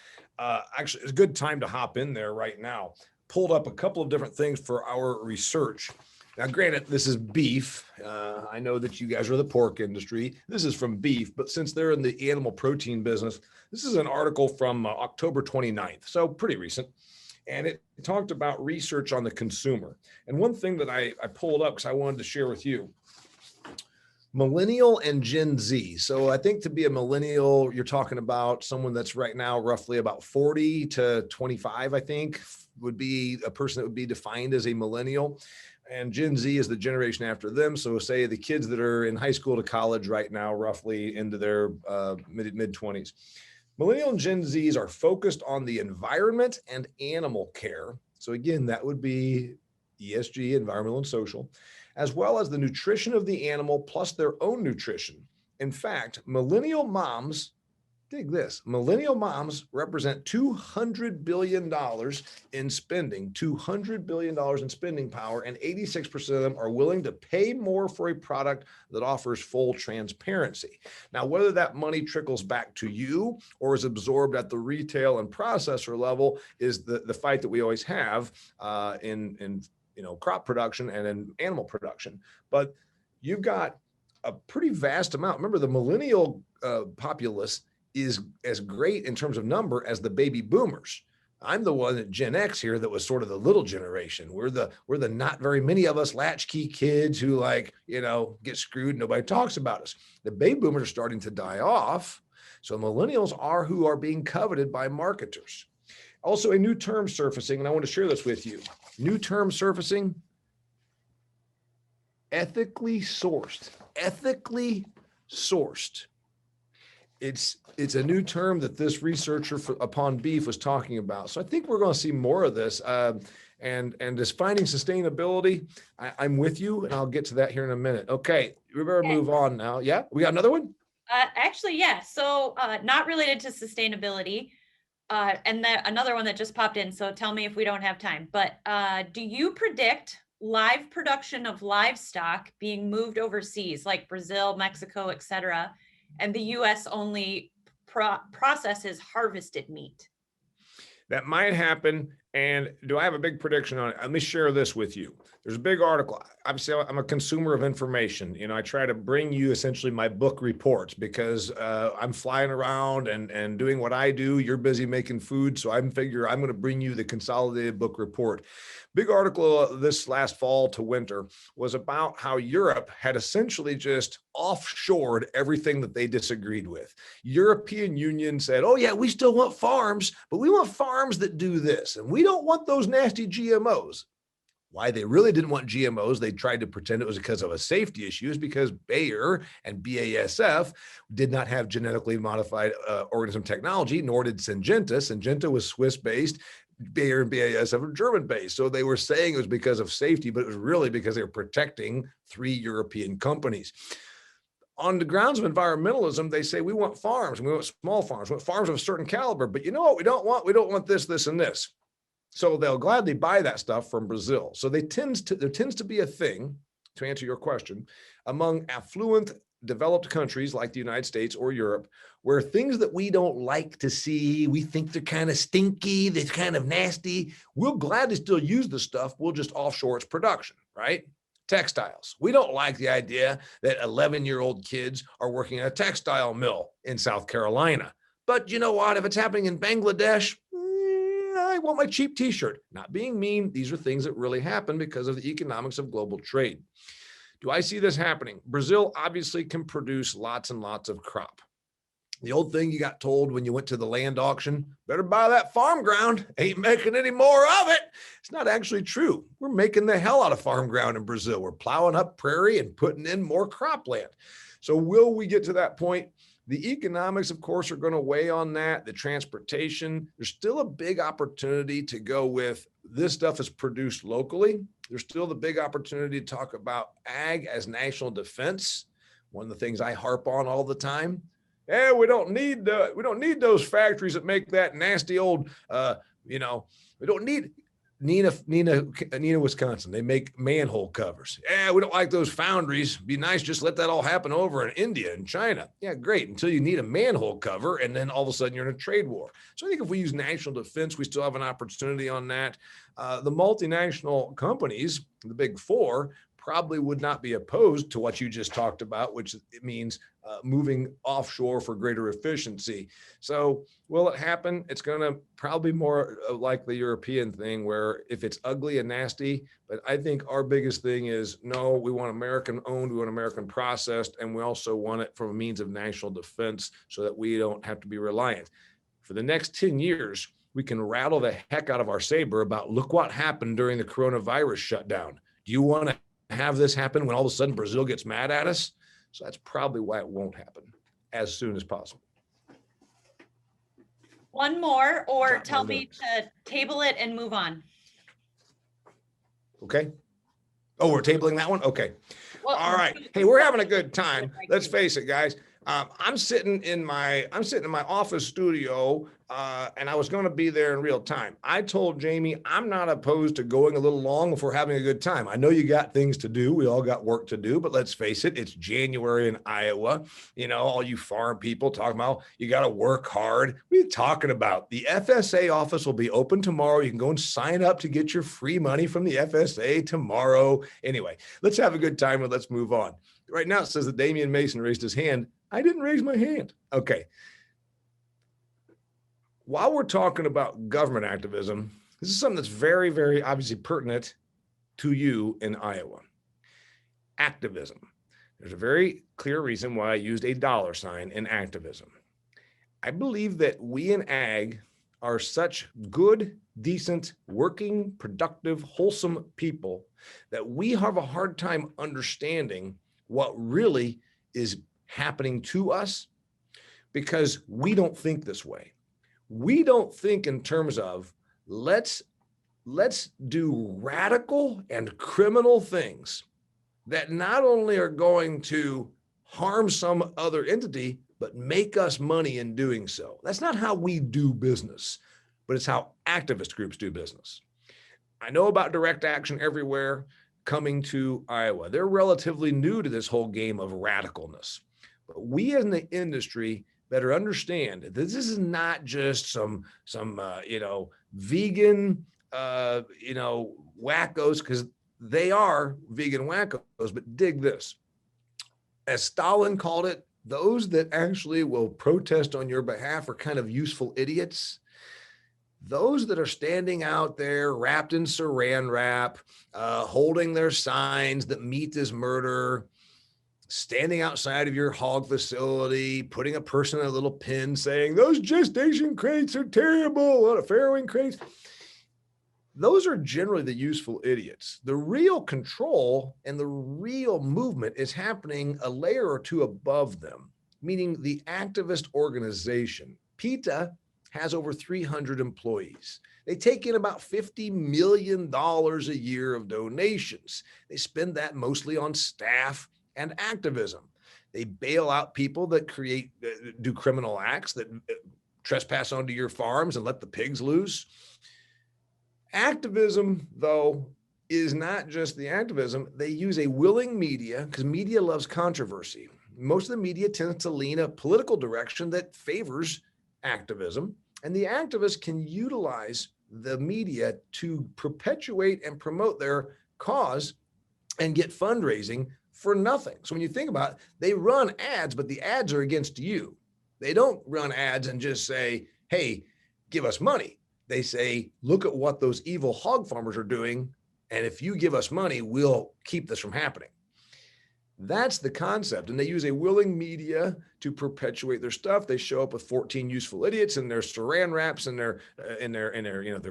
Actually, it's a good time to hop in there right now. Pulled up a couple of different things for our research. Now, granted, this is beef. I know that you guys are the pork industry. This is from beef, but since they're in the animal protein business, this is an article from October 29th, so pretty recent. And it talked about research on the consumer. And one thing that I pulled up because I wanted to share with you, Millennial and Gen Z. So I think to be a millennial, you're talking about someone that's right now roughly about 40 to 25, I think, would be a person that would be defined as a millennial. And Gen Z is the generation after them. So say the kids that are in high school to college right now, roughly into their mid 20s. Millennial and Gen Zs are focused on the environment and animal care. So again, that would be ESG, environmental and social, as well as the nutrition of the animal plus their own nutrition. In fact, millennial moms, dig this, millennial moms represent $200 billion in spending, $200 billion in spending power, and 86% of them are willing to pay more for a product that offers full transparency. Now, whether that money trickles back to you or is absorbed at the retail and processor level is the fight that we always have in crop production and in animal production. But you've got a pretty vast amount. Remember, the millennial populace is as great in terms of number as the baby boomers. I'm the one at Gen X here that was sort of the little generation. We're the not very many of us latchkey kids who get screwed. Nobody talks about us. The baby boomers are starting to die off. So millennials are who are being coveted by marketers. Also, a new term surfacing, and I want to share this with you. New term surfacing, ethically sourced. Ethically sourced. It's a new term that this researcher upon beef was talking about. So I think we're going to see more of this. And this finding sustainability, I'm with you, and I'll get to that here in a minute. Okay, we better move on now. Yeah, we got another one? Actually, yeah. So not related to sustainability. And another one that just popped in. So tell me if we don't have time. But do you predict live production of livestock being moved overseas, like Brazil, Mexico, et cetera, and the U.S. only processes harvested meat? that might happen. And do I have a big prediction on it? Let me share this with you. There's a big article. Obviously, I'm a consumer of information. I try to bring you essentially my book reports because I'm flying around and doing what I do. You're busy making food. So I'm going to bring you the consolidated book report. Big article this last fall to winter was about how Europe had essentially just offshored everything that they disagreed with. European Union said, oh yeah, we still want farms, but we want farms that do this. And we don't want those nasty GMOs. Why they really didn't want GMOs, they tried to pretend it was because of a safety issue, is because Bayer and BASF did not have genetically modified organism technology, nor did Syngenta. Syngenta was Swiss-based. Bayer and BASF are German-based. So they were saying it was because of safety, but it was really because they were protecting 3 European companies. On the grounds of environmentalism, they say we want farms, and we want small farms, we want farms of a certain caliber, but you know what we don't want? We don't want this, this, and this. So they'll gladly buy that stuff from Brazil. So there tends to be a thing, to answer your question, among affluent developed countries like the United States or Europe, where things that we don't like to see, we think they're kind of stinky, they're kind of nasty, we'll gladly still use the stuff, we'll just offshore its production, right? Textiles. We don't like the idea that 11-year-old kids are working at a textile mill in South Carolina. But you know what? If it's happening in Bangladesh, I want my cheap t-shirt. Not being mean, these are things that really happen because of the economics of global trade. Do I see this happening? Brazil obviously can produce lots and lots of crop. The old thing you got told when you went to the land auction, better buy that farm ground, ain't making any more of it. It's not actually true. We're making the hell out of farm ground in Brazil. We're plowing up prairie and putting in more cropland. So will we get to that point? The economics, of course, are going to weigh on that. The transportation, there's still a big opportunity to go with this stuff is produced locally. There's still the big opportunity to talk about ag as national defense. One of the things I harp on all the time. Hey, we don't need those factories that make that nasty old, we don't need Neenah, Wisconsin. They make manhole covers. Yeah, we don't like those foundries. Be nice, just let that all happen over in India and China. Yeah, great. Until you need a manhole cover, and then all of a sudden you're in a trade war. So I think if we use national defense, we still have an opportunity on that. The multinational companies, the big 4, probably would not be opposed to what you just talked about, which it means moving offshore for greater efficiency. So will it happen? It's going to probably more like the European thing where if it's ugly and nasty, but I think our biggest thing is, no, we want American owned, we want American processed, and we also want it from a means of national defense so that we don't have to be reliant. For the next 10 years, we can rattle the heck out of our saber about look what happened during the coronavirus shutdown. Do you want to have this happen when all of a sudden Brazil gets mad at us? So that's probably why it won't happen as soon as possible. One more, or tell me to table it and move on. Okay. Oh, we're tabling that one? Okay. Well, all right. Hey, we're having a good time. Let's face it, guys. I'm sitting in my office studio, and I was going to be there in real time. I told Jamie I'm not opposed to going a little long if we're having a good time. I know you got things to do. We all got work to do, but let's face it, it's January in Iowa. All you farm people talking about you got to work hard. What are you talking about? The FSA office will be open tomorrow. You can go and sign up to get your free money from the FSA tomorrow. Anyway, let's have a good time and let's move on. Right now it says that Damian Mason raised his hand. I didn't raise my hand. Okay. While we're talking about government activism, this is something that's very, very obviously pertinent to you in Iowa. Activism. There's a very clear reason why I used a $ in activism. I believe that we in ag are such good, decent, working, productive, wholesome people that we have a hard time understanding what really is happening to us because we don't think this way. We don't think in terms of let's do radical and criminal things that not only are going to harm some other entity, but make us money in doing so. That's not how we do business, but it's how activist groups do business. I know about direct action everywhere coming to Iowa. They're relatively new to this whole game of radicalness. But we in the industry better understand that this is not just some vegan, wackos, because they are vegan wackos, but dig this. As Stalin called it, those that actually will protest on your behalf are kind of useful idiots. Those that are standing out there wrapped in saran wrap, holding their signs that meat is murder, standing outside of your hog facility, putting a person in a little pin saying, those gestation crates are terrible, farrowing crates. Those are generally the useful idiots. The real control and the real movement is happening a layer or two above them, meaning the activist organization. PETA has over 300 employees. They take in about $50 million a year of donations. They spend that mostly on staff and activism. They bail out people that do criminal acts, that trespass onto your farms and let the pigs loose. Activism, though, is not just the activism. They use a willing media, because media loves controversy. Most of the media tends to lean a political direction that favors activism, and the activists can utilize the media to perpetuate and promote their cause and get fundraising for nothing. So when you think about it, they run ads, but the ads are against you. They don't run ads and just say, hey, give us money. They say, look at what those evil hog farmers are doing, and if you give us money, we'll keep this from happening. That's the concept. And they use a willing media to perpetuate their stuff. They show up with 14 useful idiots and their saran wraps and their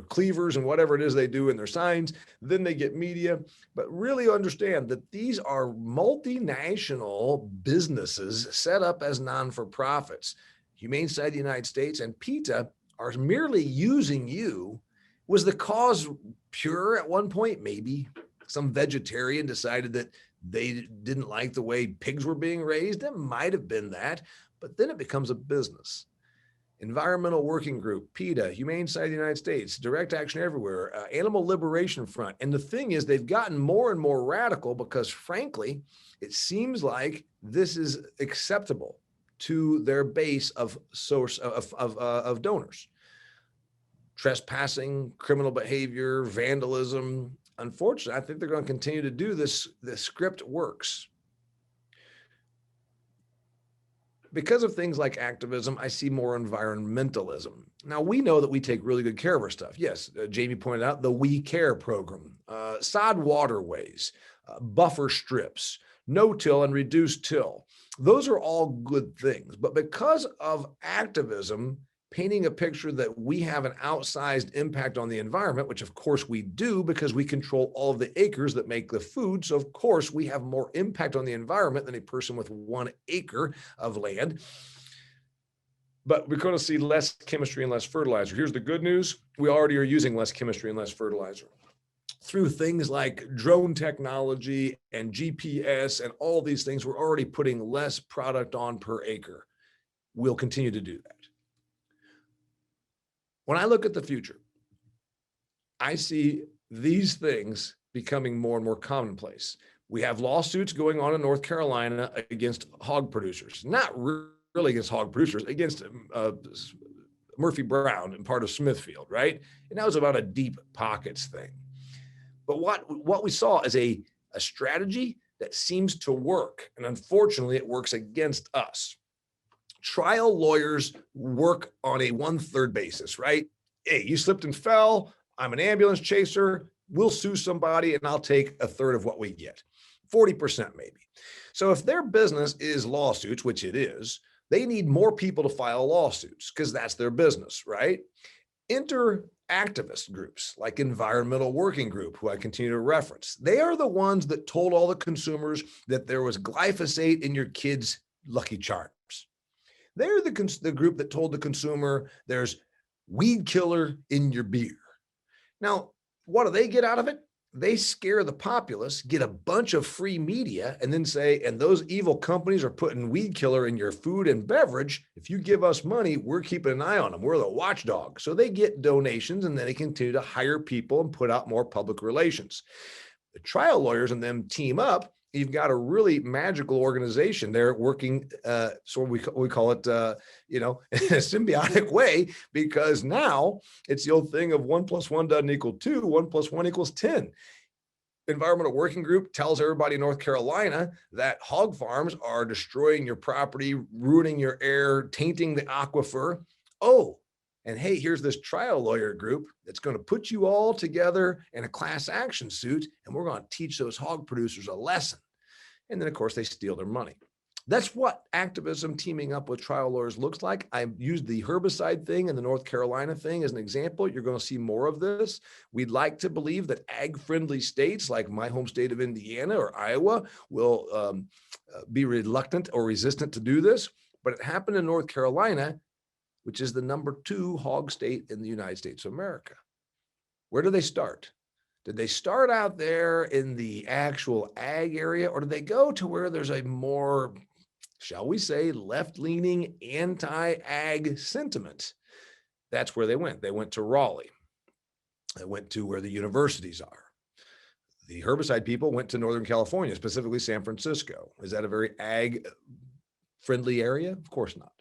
cleavers and whatever it is they do in their signs. Then they get media. But really understand that these are multinational businesses set up as non-for-profits. Humane Society of the United States and PETA are merely using you. Was the cause pure at one point? Maybe some vegetarian decided that they didn't like the way pigs were being raised. It might have been that, but then it becomes a business. Environmental Working Group, PETA, Humane Society of the United States, Direct Action Everywhere, Animal Liberation Front. And the thing is, they've gotten more and more radical because, frankly, it seems like this is acceptable to their base of donors. Trespassing, criminal behavior, vandalism. Unfortunately, I think they're going to continue to do this. The script works. Because of things like activism, I see more environmentalism. Now, we know that we take really good care of our stuff. Yes, Jamie pointed out the We Care program, sod waterways, buffer strips, no-till and reduced till. Those are all good things. But because of activism, painting a picture that we have an outsized impact on the environment, which of course we do because we control all of the acres that make the food. So of course we have more impact on the environment than a person with 1 acre of land. But we're going to see less chemistry and less fertilizer. Here's the good news. We already are using less chemistry and less fertilizer through things like drone technology and GPS and all these things. We're already putting less product on per acre. We'll continue to do that. When I look at the future, I see these things becoming more and more commonplace. We have lawsuits going on in North Carolina against hog producers, not really against hog producers, against Murphy Brown and part of Smithfield, right? And that was about a deep pockets thing. But what we saw is a strategy that seems to work. And unfortunately, it works against us. Trial lawyers work on a 1/3 basis, right? Hey, you slipped and fell. I'm an ambulance chaser. We'll sue somebody and I'll take 1/3 of what we get, 40% maybe. So if their business is lawsuits, which it is, they need more people to file lawsuits because that's their business, right? Enter activist groups like Environmental Working Group, who I continue to reference. They are the ones that told all the consumers that there was glyphosate in your kids' Lucky Charms. They're the group that told the consumer there's weed killer in your beer. Now, what do they get out of it? They scare the populace, get a bunch of free media, and then say, and those evil companies are putting weed killer in your food and beverage. If you give us money, we're keeping an eye on them. We're the watchdog. So they get donations and then they continue to hire people and put out more public relations. The trial lawyers and them team up you've got a really magical organization there working, so we call it, in a symbiotic way, because now it's the old thing of 1 + 1 doesn't equal 2, 1 + 1 = 10. Environmental Working Group tells everybody in North Carolina that hog farms are destroying your property, ruining your air, tainting the aquifer. Oh, and hey, here's this trial lawyer group that's going to put you all together in a class action suit, and we're going to teach those hog producers a lesson. And then, of course, they steal their money. That's what activism teaming up with trial lawyers looks like. I used the herbicide thing and the North Carolina thing as an example. You're going to see more of this. We'd like to believe that ag-friendly states like my home state of Indiana or Iowa will be reluctant or resistant to do this. But it happened in North Carolina, which is the #2 hog state in the United States of America. Where do they start? Did they start out there in the actual ag area, or did they go to where there's a more, shall we say, left-leaning anti-ag sentiment? That's where they went. They went to Raleigh. They went to where the universities are. The herbicide people went to Northern California, specifically San Francisco. Is that a very ag-friendly area? Of course not.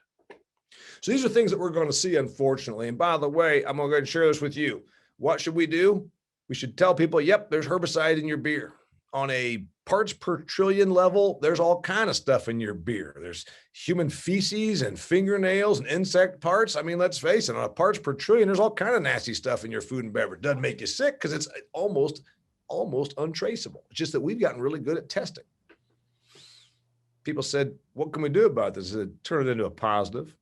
So these are things that we're going to see, unfortunately. And by the way, I'm going to go ahead and share this with you. What should we do? We should tell people, yep, there's herbicide in your beer. On a parts per trillion level, there's all kind of stuff in your beer. There's human feces and fingernails and insect parts. I mean, let's face it, on a parts per trillion, there's all kind of nasty stuff in your food and beverage. Doesn't make you sick because it's almost untraceable. It's just that we've gotten really good at testing. People said, what can we do about this? I said, turn it into a positive.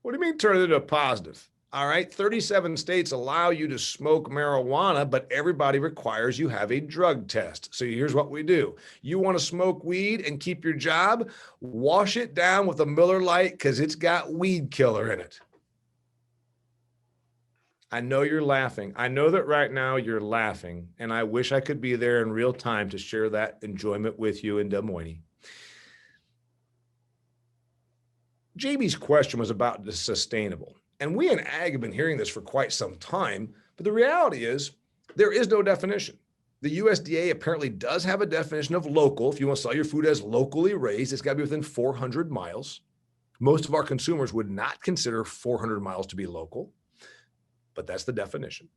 What do you mean turn it into a positive? All right, 37 states allow you to smoke marijuana, but everybody requires you have a drug test. So here's what we do. You want to smoke weed and keep your job? Wash it down with a Miller Lite because it's got weed killer in it. I know you're laughing. I know that right now you're laughing, and I wish I could be there in real time to share that enjoyment with you in Des Moines. JB's question was about the sustainable. And we in ag have been hearing this for quite some time, but the reality is there is no definition. The USDA apparently does have a definition of local. If you want to sell your food as locally raised, it's got to be within 400 miles. Most of our consumers would not consider 400 miles to be local, but that's the definition.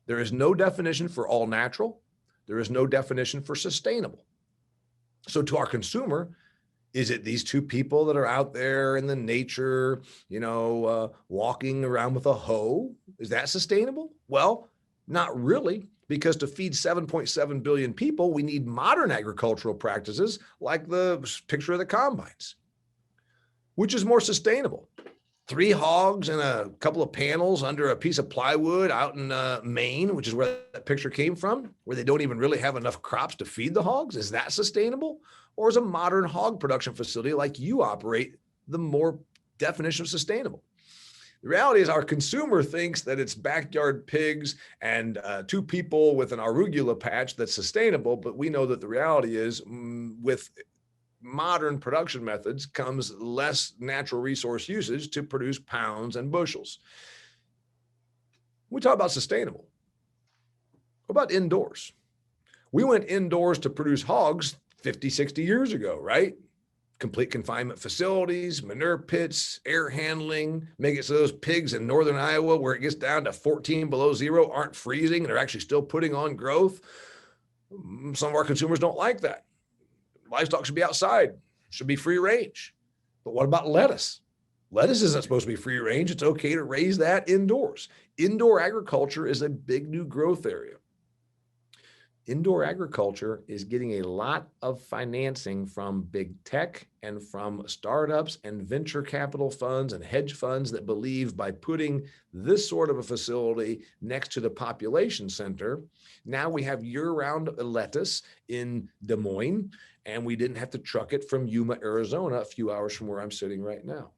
There is no definition for all natural. There is no definition for sustainable. So to our consumer, is it these two people that are out there in the nature, walking around with a hoe? Is that sustainable? Well, not really, because to feed 7.7 billion people, we need modern agricultural practices like the picture of the combines. Which is more sustainable? 3 hogs and a couple of panels under a piece of plywood out in Maine, which is where that picture came from, where they don't even really have enough crops to feed the hogs. Is that sustainable? Or is a modern hog production facility like you operate the more definition of sustainable? The reality is our consumer thinks that it's backyard pigs and 2 people with an arugula patch that's sustainable, but we know that the reality is with modern production methods comes less natural resource usage to produce pounds and bushels. We talk about sustainable. What about indoors? We went indoors to produce hogs 50, 60 years ago, right? Complete confinement facilities, manure pits, air handling, make it so those pigs in northern Iowa, where it gets down to 14 below zero, aren't freezing and are actually still putting on growth. Some of our consumers don't like that. Livestock should be outside, should be free range. But what about lettuce? Lettuce isn't supposed to be free range. It's okay to raise that indoors. Indoor agriculture is a big new growth area. Indoor agriculture is getting a lot of financing from big tech and from startups and venture capital funds and hedge funds that believe by putting this sort of a facility next to the population center, now we have year-round lettuce in Des Moines, and we didn't have to truck it from Yuma, Arizona, a few hours from where I'm sitting right now.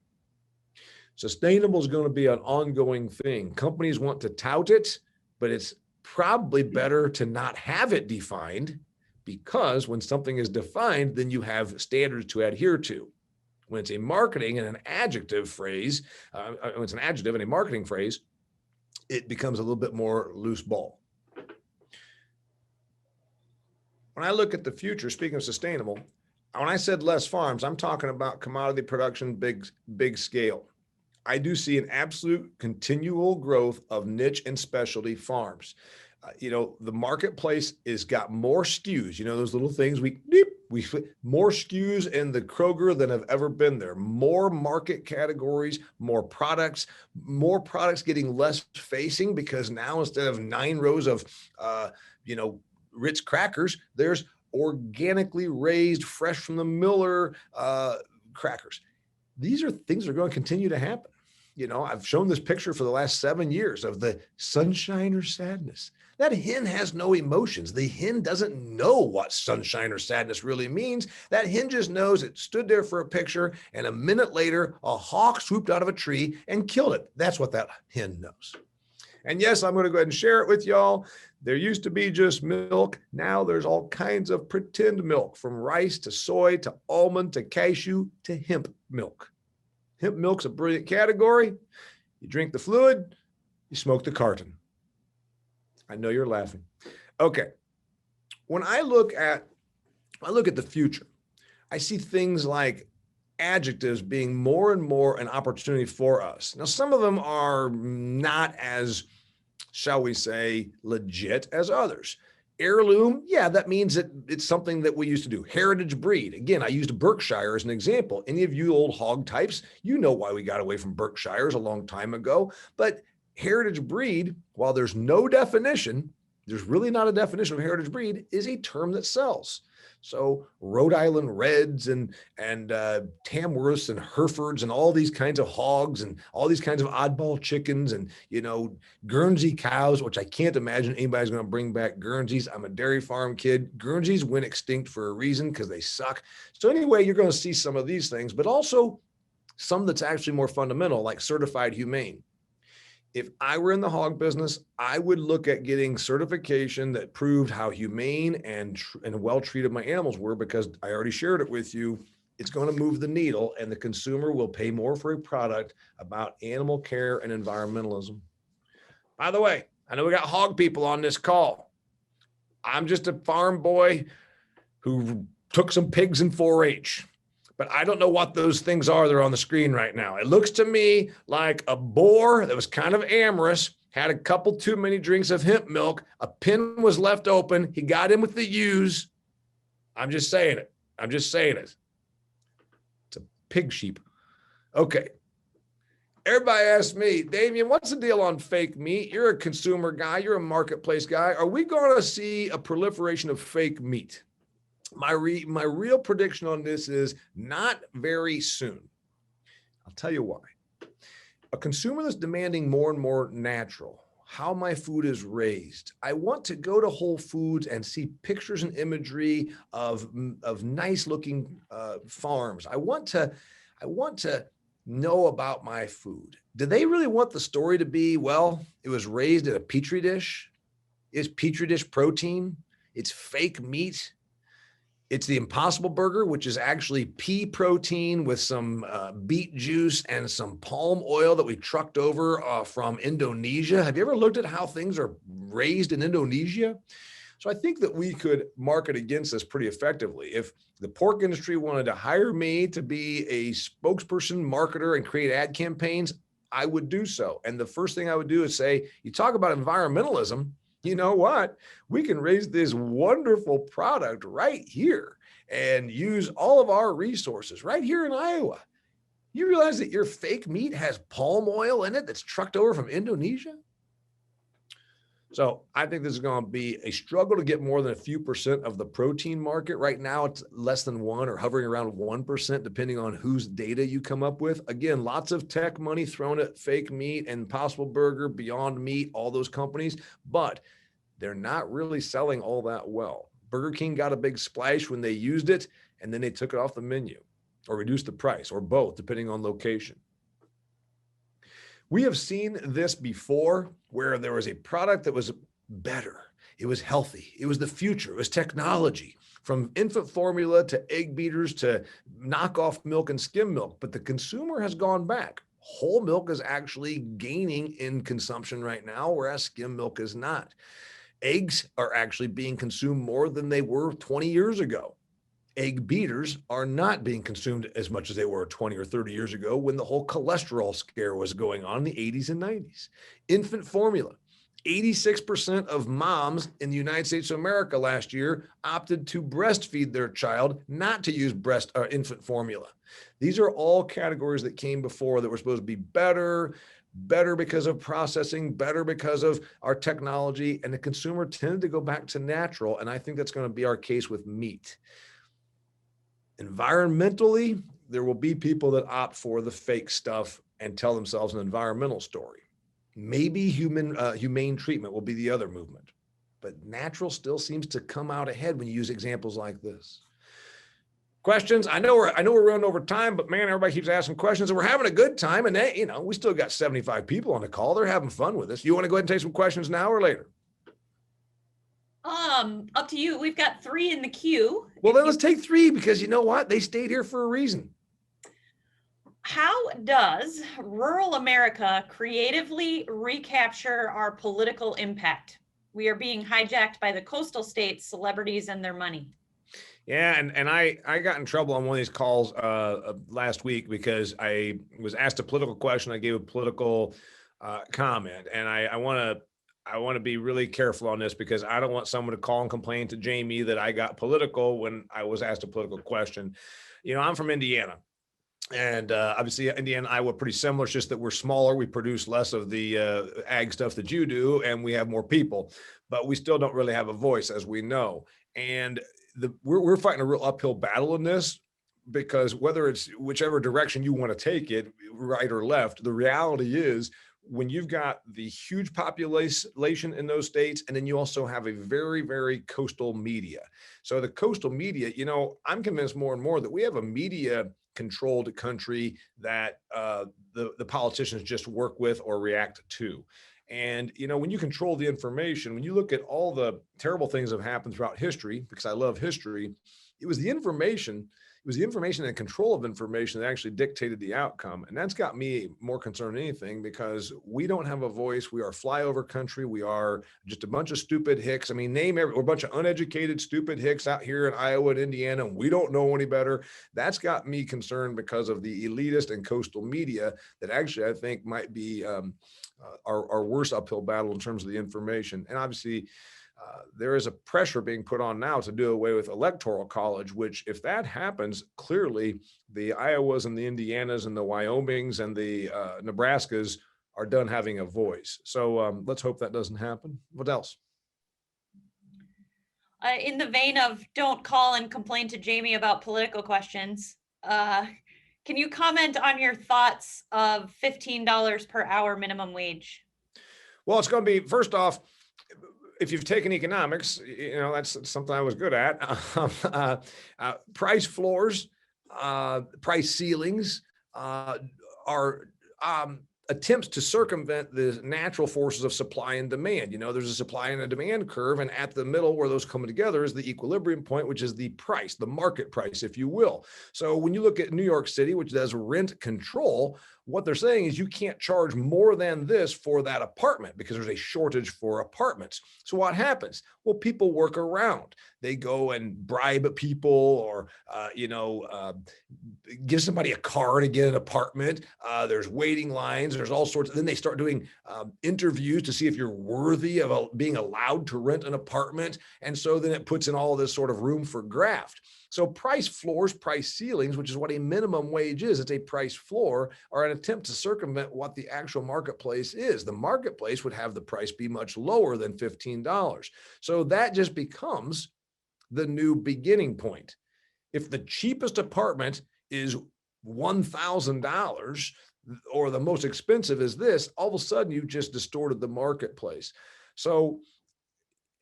Sustainable is going to be an ongoing thing. Companies want to tout it, but it's probably better to not have it defined, because when something is defined, then you have standards to adhere to. When it's a marketing and an adjective phrase, when it's an adjective and a marketing phrase, it becomes a little bit more loose ball. When I look at the future, speaking of sustainable, when I said less farms, I'm talking about commodity production, big scale. I do see an absolute continual growth of niche and specialty farms. The marketplace is got more SKUs, those little things we more SKUs in the Kroger than have ever been there. More market categories, more products getting less facing, because now instead of 9 rows of, Ritz crackers, there's organically raised, fresh from the miller crackers. These are things that are going to continue to happen. I've shown this picture for the last 7 years of the sunshine or sadness. That hen has no emotions. The hen doesn't know what sunshine or sadness really means. That hen just knows it stood there for a picture, and a minute later, a hawk swooped out of a tree and killed it. That's what that hen knows. And yes, I'm going to go ahead and share it with y'all. There used to be just milk. Now there's all kinds of pretend milk, from rice to soy to almond to cashew to hemp milk. Hemp milk's a brilliant category. You drink the fluid, you smoke the carton. I know you're laughing. Okay. When I look at the future, I see things like adjectives being more and more an opportunity for us. Now, some of them are not as, shall we say, legit as others. Heirloom, yeah, that means that it's something that we used to do. Heritage breed. Again, I used Berkshire as an example. Any of you old hog types, you know why we got away from Berkshires a long time ago. But heritage breed, while there's no definition, there's really not a definition of heritage breed, is a term that sells. So Rhode Island Reds and Tamworths and Herefords and all these kinds of hogs and all these kinds of oddball chickens and, Guernsey cows, which I can't imagine anybody's going to bring back Guernseys. I'm a dairy farm kid. Guernseys went extinct for a reason, because they suck. So anyway, you're going to see some of these things, but also some that's actually more fundamental, like certified humane. If I were in the hog business, I would look at getting certification that proved how humane and well treated my animals were, because I already shared it with you. It's going to move the needle, and the consumer will pay more for a product about animal care and environmentalism. By the way, I know we got hog people on this call. I'm just a farm boy who took some pigs in 4-H. But I don't know what those things are that are on the screen right now. It looks to me like a boar that was kind of amorous, had a couple too many drinks of hemp milk, a pin was left open, he got in with the ewes. I'm just saying it. It's a pig sheep. Okay. Everybody asks me, Damian, what's the deal on fake meat? You're a consumer guy. You're a marketplace guy. Are we going to see a proliferation of fake meat? My real prediction on this is not very soon. I'll tell you why. A consumer that's demanding more and more natural, how my food is raised. I want to go to Whole Foods and see pictures and imagery of nice looking farms. I want to know about my food. Do they really want the story to be, well, it was raised in a petri dish? It's petri dish protein? It's fake meat? It's the Impossible Burger, which is actually pea protein with some beet juice and some palm oil that we trucked over from Indonesia. Have you ever looked at how things are raised in Indonesia? So I think that we could market against this pretty effectively. If the pork industry wanted to hire me to be a spokesperson, marketer, and create ad campaigns, I would do so. And the first thing I would do is say, you talk about environmentalism. You know what? We can raise this wonderful product right here and use all of our resources right here in Iowa. You realize that your fake meat has palm oil in it that's trucked over from Indonesia? So I think this is going to be a struggle to get more than a few percent of the protein market. Right now, it's less than 1 or hovering around 1%, depending on whose data you come up with. Again, lots of tech money thrown at fake meat and Impossible Burger, Beyond Meat, all those companies, but they're not really selling all that well. Burger King got a big splash when they used it, and then they took it off the menu or reduced the price, or both, depending on location. We have seen this before, where there was a product that was better. It was healthy. It was the future. It was technology, from infant formula to egg beaters to knockoff milk and skim milk. But the consumer has gone back. Whole milk is actually gaining in consumption right now, whereas skim milk is not. Eggs are actually being consumed more than they were 20 years ago. Egg beaters are not being consumed as much as they were 20 or 30 years ago when the whole cholesterol scare was going on in the 80s and 90s. Infant formula. 86% of moms in the United States of America last year opted to breastfeed their child, not to use infant formula. These are all categories that came before that were supposed to be better because of processing, better because of our technology, and the consumer tended to go back to natural, and I think that's going to be our case with meat. Environmentally, there will be people that opt for the fake stuff and tell themselves an environmental story. Maybe humane treatment will be the other movement, but natural still seems to come out ahead when you use examples like this. Questions? I know we're running over time, but man, everybody keeps asking questions, and we're having a good time. And we still got 75 people on the call. They're having fun with us. You want to go ahead and take some questions now or later? Up to you. We've got 3 in the queue. Well, then let's take 3 because you know what? They stayed here for a reason. How does rural America creatively recapture our political impact? We are being hijacked by the coastal states, celebrities, and their money. Yeah, and I got in trouble on one of these calls last week because I was asked a political question. I gave a political comment, and I want to be really careful on this because I don't want someone to call and complain to Jamie that I got political when I was asked a political question. I'm from Indiana. And obviously, Indiana and Iowa are pretty similar. It's just that we're smaller. We produce less of the ag stuff that you do, and we have more people. But we still don't really have a voice, as we know. And we're fighting a real uphill battle in this because whether it's whichever direction you want to take it, right or left, the reality is when you've got the huge population in those states, and then you also have a very, very coastal media. So the coastal media, I'm convinced more and more that we have a media controlled country that the politicians just work with or react to. And, when you control the information, when you look at all the terrible things that have happened throughout history, because I love history, it was the information and control of information that actually dictated the outcome. And that's got me more concerned than anything because we don't have a voice. We are flyover country. We are just a bunch of stupid hicks. I mean, we're a bunch of uneducated, stupid hicks out here in Iowa and Indiana, and we don't know any better. That's got me concerned because of the elitist and coastal media that actually I think might be our worst uphill battle in terms of the information. And obviously, there is a pressure being put on now to do away with electoral college, which if that happens, clearly the Iowas and the Indianas and the Wyomings and the Nebraskas are done having a voice. So let's hope that doesn't happen. What else? In the vein of don't call and complain to Jamie about political questions, can you comment on your thoughts of $15 per hour minimum wage? Well, it's going to be, first off, if you've taken economics, that's something I was good at. Price floors, price ceilings are attempts to circumvent the natural forces of supply and demand. There's a supply and a demand curve, and at the middle where those come together is the equilibrium point, which is the price, the market price, if you will. So when you look at New York City, which does rent control, what they're saying is you can't charge more than this for that apartment because there's a shortage for apartments. So what happens? Well, people work around. They go and bribe people or, give somebody a car to get an apartment. There's waiting lines. There's all sorts. Then they start doing interviews to see if you're worthy of being allowed to rent an apartment. And so then it puts in all this sort of room for graft. So price floors, price ceilings, which is what a minimum wage is, it's a price floor, are an attempt to circumvent what the actual marketplace is. The marketplace would have the price be much lower than $15. So that just becomes the new beginning point. If the cheapest apartment is $1,000 or the most expensive is this, all of a sudden you've just distorted the marketplace. So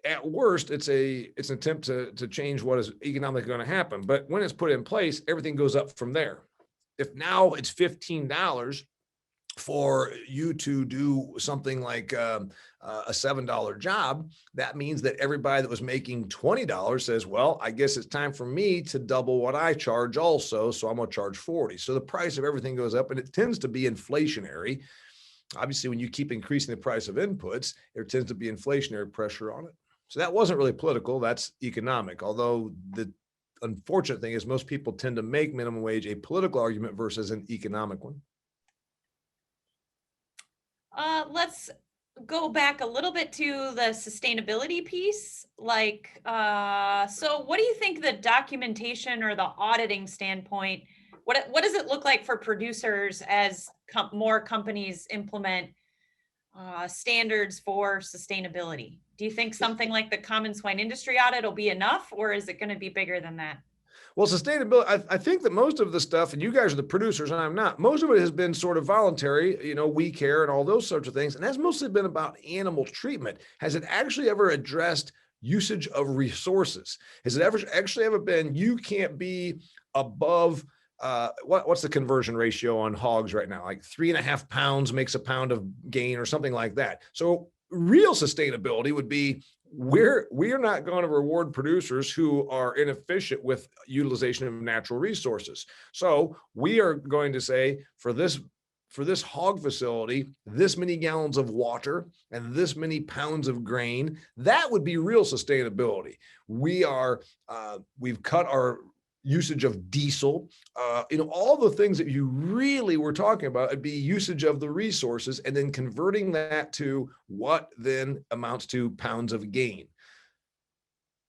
at worst, it's an attempt to change what is economically going to happen. But when it's put in place, everything goes up from there. If now it's $15 for you to do something like a $7 job, that means that everybody that was making $20 says, well, I guess it's time for me to double what I charge also, so I'm going to charge $40. So the price of everything goes up, and it tends to be inflationary. Obviously, when you keep increasing the price of inputs, there tends to be inflationary pressure on it. So that wasn't really political, that's economic. Although the unfortunate thing is most people tend to make minimum wage a political argument versus an economic one. Let's go back a little bit to the sustainability piece. Like, so what do you think the documentation or the auditing standpoint, what does it look like for producers as more companies implement standards for sustainability? Do you think something like the common swine industry audit will be enough, or is it going to be bigger than that? Well, sustainability, I think that most of the stuff, and you guys are the producers and I'm not, most of it has been sort of voluntary, you know, we care and all those sorts of things. And that's mostly been about animal treatment. Has it actually ever addressed usage of resources? Has it actually ever been, you can't be above, what's the conversion ratio on hogs right now? Like 3.5 pounds makes a pound of gain or something like that. So real sustainability would be, we are not going to reward producers who are inefficient with utilization of natural resources. So we are going to say for this hog facility, this many gallons of water and this many pounds of grain, that would be real sustainability. We've cut our usage of diesel, all the things that you really were talking about, it'd be usage of the resources and then converting that to what then amounts to pounds of gain.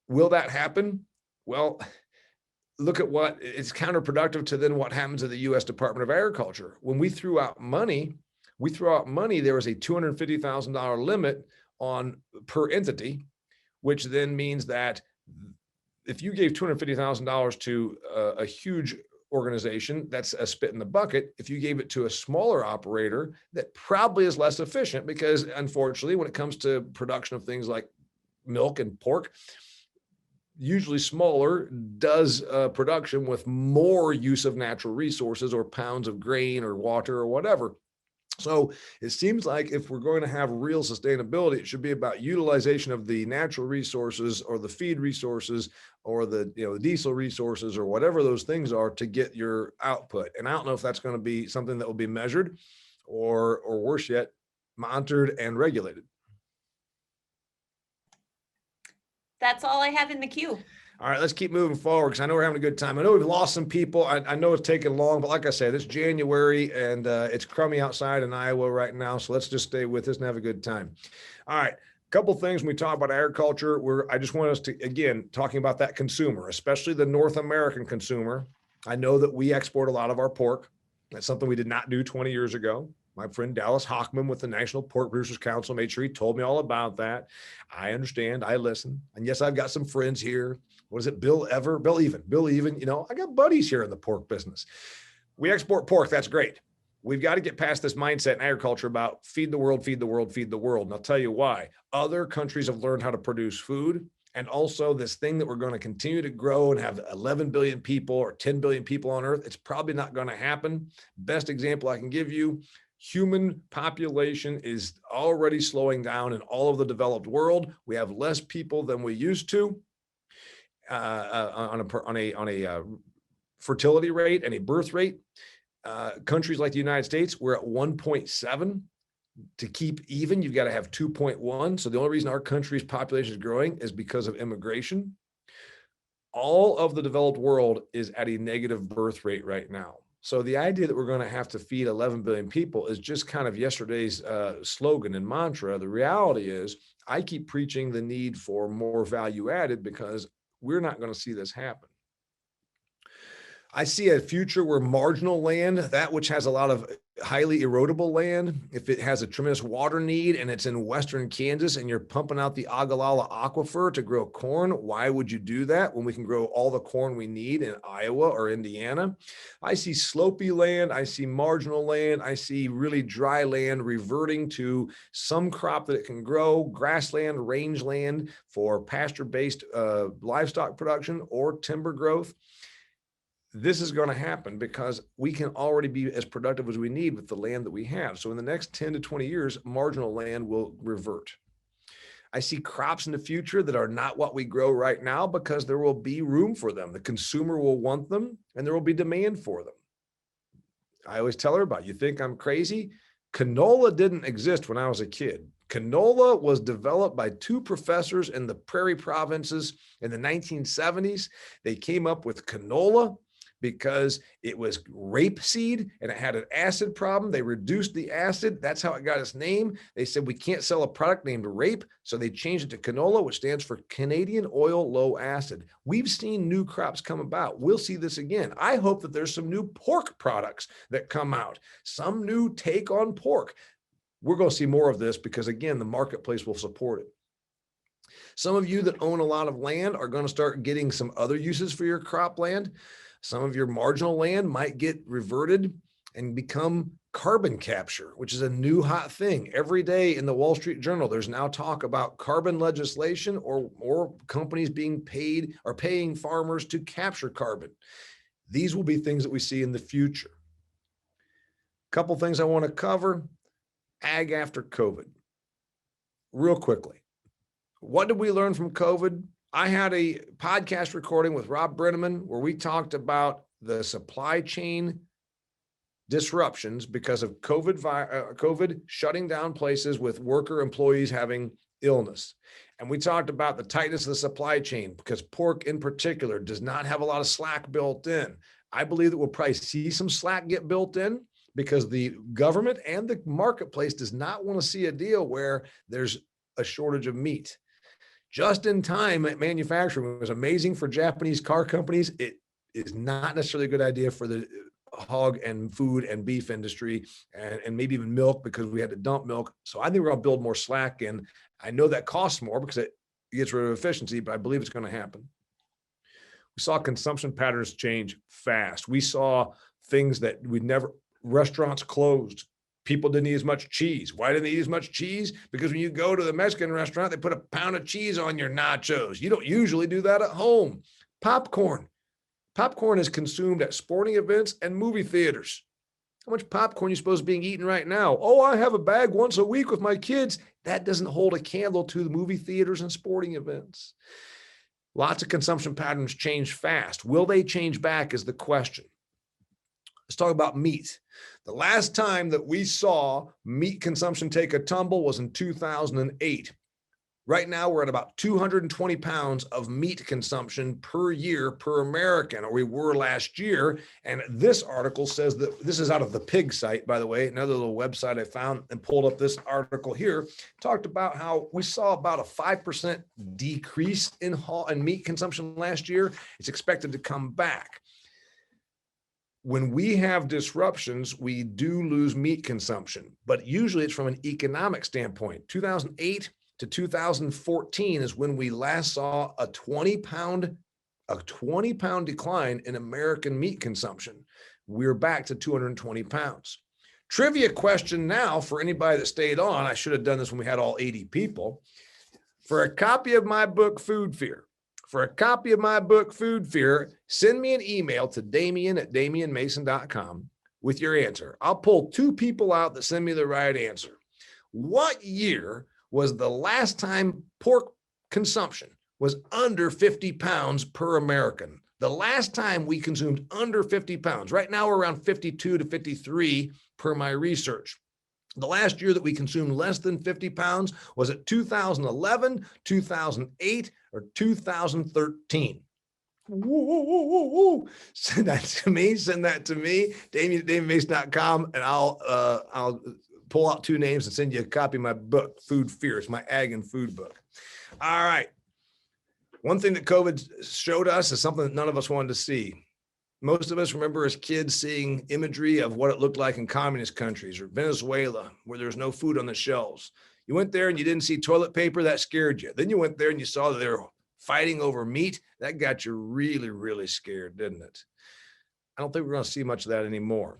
Will that happen? Well, look at what it's counterproductive to then what happens at the U.S. Department of Agriculture. When we threw out money, there was a $250,000 limit on per entity, which then means that if you gave $250,000 to a huge organization, that's a spit in the bucket. If you gave it to a smaller operator, that probably is less efficient because unfortunately, when it comes to production of things like milk and pork, usually smaller does production with more use of natural resources or pounds of grain or water or whatever. So it seems like if we're going to have real sustainability, it should be about utilization of the natural resources or the feed resources or the diesel resources or whatever those things are to get your output. And I don't know if that's going to be something that will be measured or worse yet, monitored and regulated. That's all I have in the queue. All right, let's keep moving forward because I know we're having a good time. I know we've lost some people. I know it's taken long, but like I said, it's January and it's crummy outside in Iowa right now. So let's just stay with us and have a good time. All right, a couple of things when we talk about agriculture. I just want us to, again, talking about that consumer, especially the North American consumer. I know that we export a lot of our pork. That's something we did not do 20 years ago. My friend Dallas Hockman with the National Pork Producers Council made sure he told me all about that. I understand. I listen. And yes, I've got some friends here. What is it? Bill Even. I got buddies here in the pork business. We export pork. That's great. We've got to get past this mindset in agriculture about feed the world, feed the world, feed the world. And I'll tell you why. Other countries have learned how to produce food. And also this thing that we're going to continue to grow and have 11 billion people or 10 billion people on earth, it's probably not going to happen. Best example I can give you, human population is already slowing down in all of the developed world. We have less people than we used to on a fertility rate and a birth rate. Countries like the United States, we're at 1.7. To keep even, you've got to have 2.1. So the only reason our country's population is growing is because of immigration. All of the developed world is at a negative birth rate right now. So the idea that we're going to have to feed 11 billion people is just kind of yesterday's slogan and mantra. The reality is I keep preaching the need for more value added because we're not going to see this happen. I see a future where marginal land, that which has a lot of highly erodible land, if it has a tremendous water need and it's in Western Kansas and you're pumping out the Ogallala Aquifer to grow corn, why would you do that when we can grow all the corn we need in Iowa or Indiana? I see slopey land, I see marginal land, I see really dry land reverting to some crop that it can grow, grassland, rangeland for pasture-based livestock production or timber growth. This is going to happen because we can already be as productive as we need with the land that we have. So in the next 10 to 20 years, marginal land will revert. I see crops in the future that are not what we grow right now because there will be room for them. The consumer will want them and there will be demand for them. I always tell everybody, you think I'm crazy? Canola didn't exist when I was a kid. Canola was developed by two professors in the prairie provinces in the 1970s. They came up with canola because it was rapeseed and it had an acid problem. They reduced the acid. That's how it got its name. They said, we can't sell a product named rape. So they changed it to canola, which stands for Canadian oil low acid. We've seen new crops come about. We'll see this again. I hope that there's some new pork products that come out, some new take on pork. We're going to see more of this because, again, the marketplace will support it. Some of you that own a lot of land are going to start getting some other uses for your cropland. Some of your marginal land might get reverted and become carbon capture, which is a new hot thing. Every day in the Wall Street Journal, there's now talk about carbon legislation or companies being paid or paying farmers to capture carbon. These will be things that we see in the future. A couple things I want to cover. Ag after COVID. Real quickly. What did we learn from COVID? I had a podcast recording with Rob Brenneman where we talked about the supply chain disruptions because of COVID shutting down places with worker employees having illness. And we talked about the tightness of the supply chain because pork in particular does not have a lot of slack built in. I believe that we'll probably see some slack get built in because the government and the marketplace does not want to see a deal where there's a shortage of meat. Just in time manufacturing was amazing for Japanese car companies. It is not necessarily a good idea for the hog and food and beef industry and maybe even milk because we had to dump milk. So I think we're going to build more slack in. I know that costs more because it gets rid of efficiency, but I believe it's going to happen. We saw consumption patterns change fast. We saw things that restaurants closed. People didn't eat as much cheese. Why didn't they eat as much cheese? Because when you go to the Mexican restaurant, they put a pound of cheese on your nachos. You don't usually do that at home. Popcorn. Popcorn is consumed at sporting events and movie theaters. How much popcorn are you supposed to be eating right now? Oh, I have a bag once a week with my kids. That doesn't hold a candle to the movie theaters and sporting events. Lots of consumption patterns change fast. Will they change back is the question. Let's talk about meat. The last time that we saw meat consumption take a tumble was in 2008. Right now, we're at about 220 pounds of meat consumption per year per American, or we were last year. And this article says that this is out of the pig site, by the way, another little website I found and pulled up this article here, talked about how we saw about a 5% decrease in meat consumption last year. It's expected to come back. When we have disruptions, we do lose meat consumption, but usually it's from an economic standpoint. 2008 to 2014 is when we last saw a 20-pound decline in American meat consumption. We're back to 220 pounds. Trivia question now for anybody that stayed on. I should have done this when we had all 80 people. For a copy of my book, Food Fear, send me an email to Damian@DamianMason.com with your answer. I'll pull 2 people out that send me the right answer. What year was the last time pork consumption was under 50 pounds per American? The last time we consumed under 50 pounds. Right now we're around 52 to 53 per my research. The last year that we consumed less than 50 pounds, was it 2011, 2008, or 2013? Woo. Send that to me, Damian@DamianMason.com, and I'll pull out 2 names and send you a copy of my book, Food Fear. It's my ag and food book. All right. One thing that COVID showed us is something that none of us wanted to see. Most of us remember as kids seeing imagery of what it looked like in communist countries or Venezuela, where there was no food on the shelves. You went there and you didn't see toilet paper, that scared you. Then you went there and you saw that they were fighting over meat. That got you really, really scared, didn't it? I don't think we're going to see much of that anymore.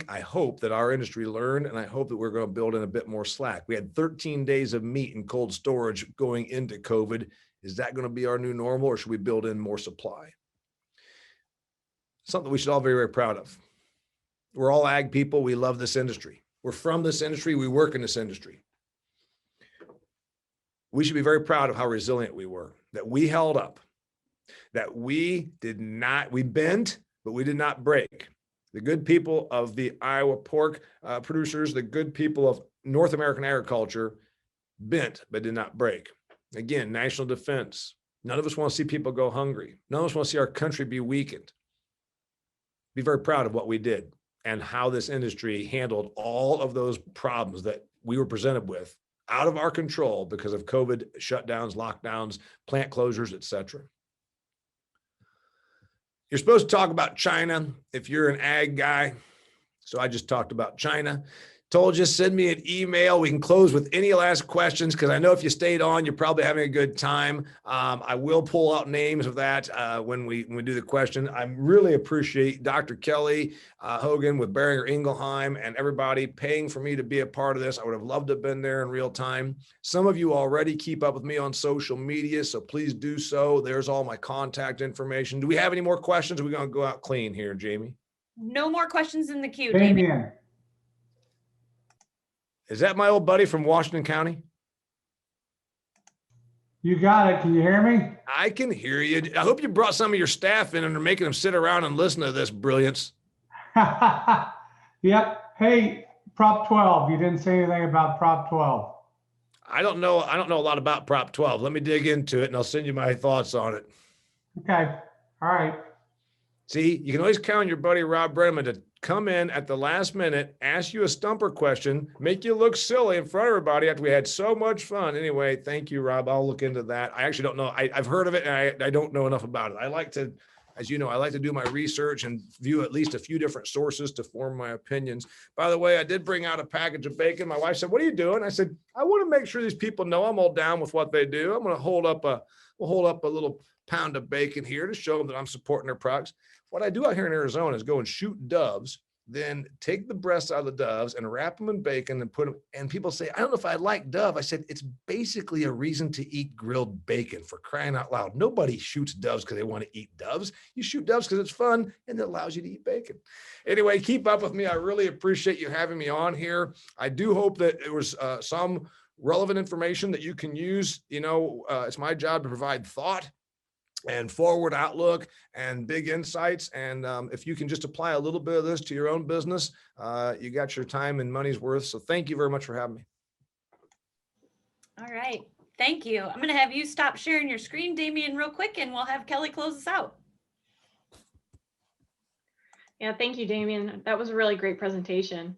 I hope that our industry learned, and I hope that we're going to build in a bit more slack. We had 13 days of meat in cold storage going into COVID. Is that going to be our new normal, or should we build in more supply? Something we should all be very, very proud of. We're all ag people. We love this industry. We're from this industry. We work in this industry. We should be very proud of how resilient we were, that we held up, that we bent, but we did not break. The good people of the Iowa pork producers, the good people of North American agriculture bent but did not break. Again, national defense. None of us want to see people go hungry. None of us want to see our country be weakened. Be very proud of what we did and how this industry handled all of those problems that we were presented with out of our control because of COVID shutdowns, lockdowns, plant closures, etc. You're supposed to talk about China if you're an ag guy. So I just talked about China. Told you, send me an email. We can close with any last questions because I know if you stayed on, you're probably having a good time. I will pull out names of that when we do the question. I really appreciate Dr. Kelly Hogan with Boehringer Ingelheim and everybody paying for me to be a part of this. I would have loved to have been there in real time. Some of you already keep up with me on social media, so please do so. There's all my contact information. Do we have any more questions? Or are we going to go out clean here, Jamie? No more questions in the queue, Damian. Damian, Is that my old buddy from Washington County? you got it. Can you hear me? I can hear you. I hope you brought some of your staff in and are making them sit around and listen to this brilliance. Yep. Hey, Prop 12. You didn't say anything about Prop 12. I don't know a lot about Prop 12. Let me dig into it and I'll send you my thoughts on it. Okay. All right. See, you can always count on your buddy Rob Brenneman to come in at the last minute, ask you a stumper question, make you look silly in front of everybody after we had so much fun. Anyway, thank you, Rob. I'll look into that. I actually don't know. I've heard of it and I don't know enough about it. I like to, as you know, I like to do my research and view at least a few different sources to form my opinions. By the way, I did bring out a package of bacon. My wife said, "What are you doing?" I said, "I want to make sure these people know I'm all down with what they do. I'm going to hold up a little pound of bacon here to show them that I'm supporting their products." What I do out here in Arizona is go and shoot doves, then take the breasts out of the doves and wrap them in bacon and put them, and people say, "I don't know if I like dove." I said, it's basically a reason to eat grilled bacon, for crying out loud. Nobody shoots doves because they want to eat doves. You shoot doves because it's fun and it allows you to eat bacon. Anyway, keep up with me. I really appreciate you having me on here. I do hope that it was some relevant information that you can use. You know, it's my job to provide thought and forward outlook and big insights. And if you can just apply a little bit of this to your own business, you got your time and money's worth. So thank you very much for having me. All right. Thank you. I'm going to have you stop sharing your screen, Damian, real quick, and we'll have Kelly close us out. Yeah, thank you, Damian. That was a really great presentation.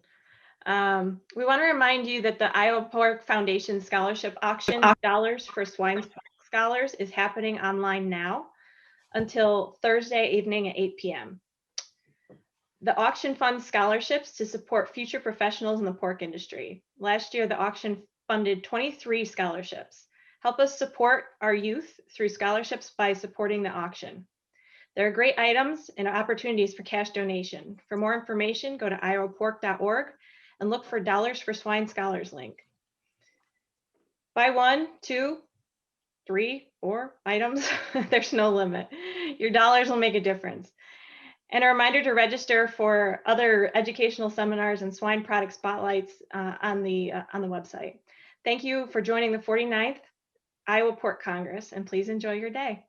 We want to remind you that the Iowa Pork Foundation Scholarship Auction Dollars for Swine Scholars is happening online now until Thursday evening at 8 p.m. The auction funds scholarships to support future professionals in the pork industry. Last year, the auction funded 23 scholarships. Help us support our youth through scholarships by supporting the auction. There are great items and opportunities for cash donation. For more information, go to iowapork.org and look for Dollars for Swine Scholars link. Buy 1, 2, 3, 4 items. There's no limit. Your dollars will make a difference. And a reminder to register for other educational seminars and swine product spotlights on the website. Thank you for joining the 49th Iowa Pork Congress, and please enjoy your day.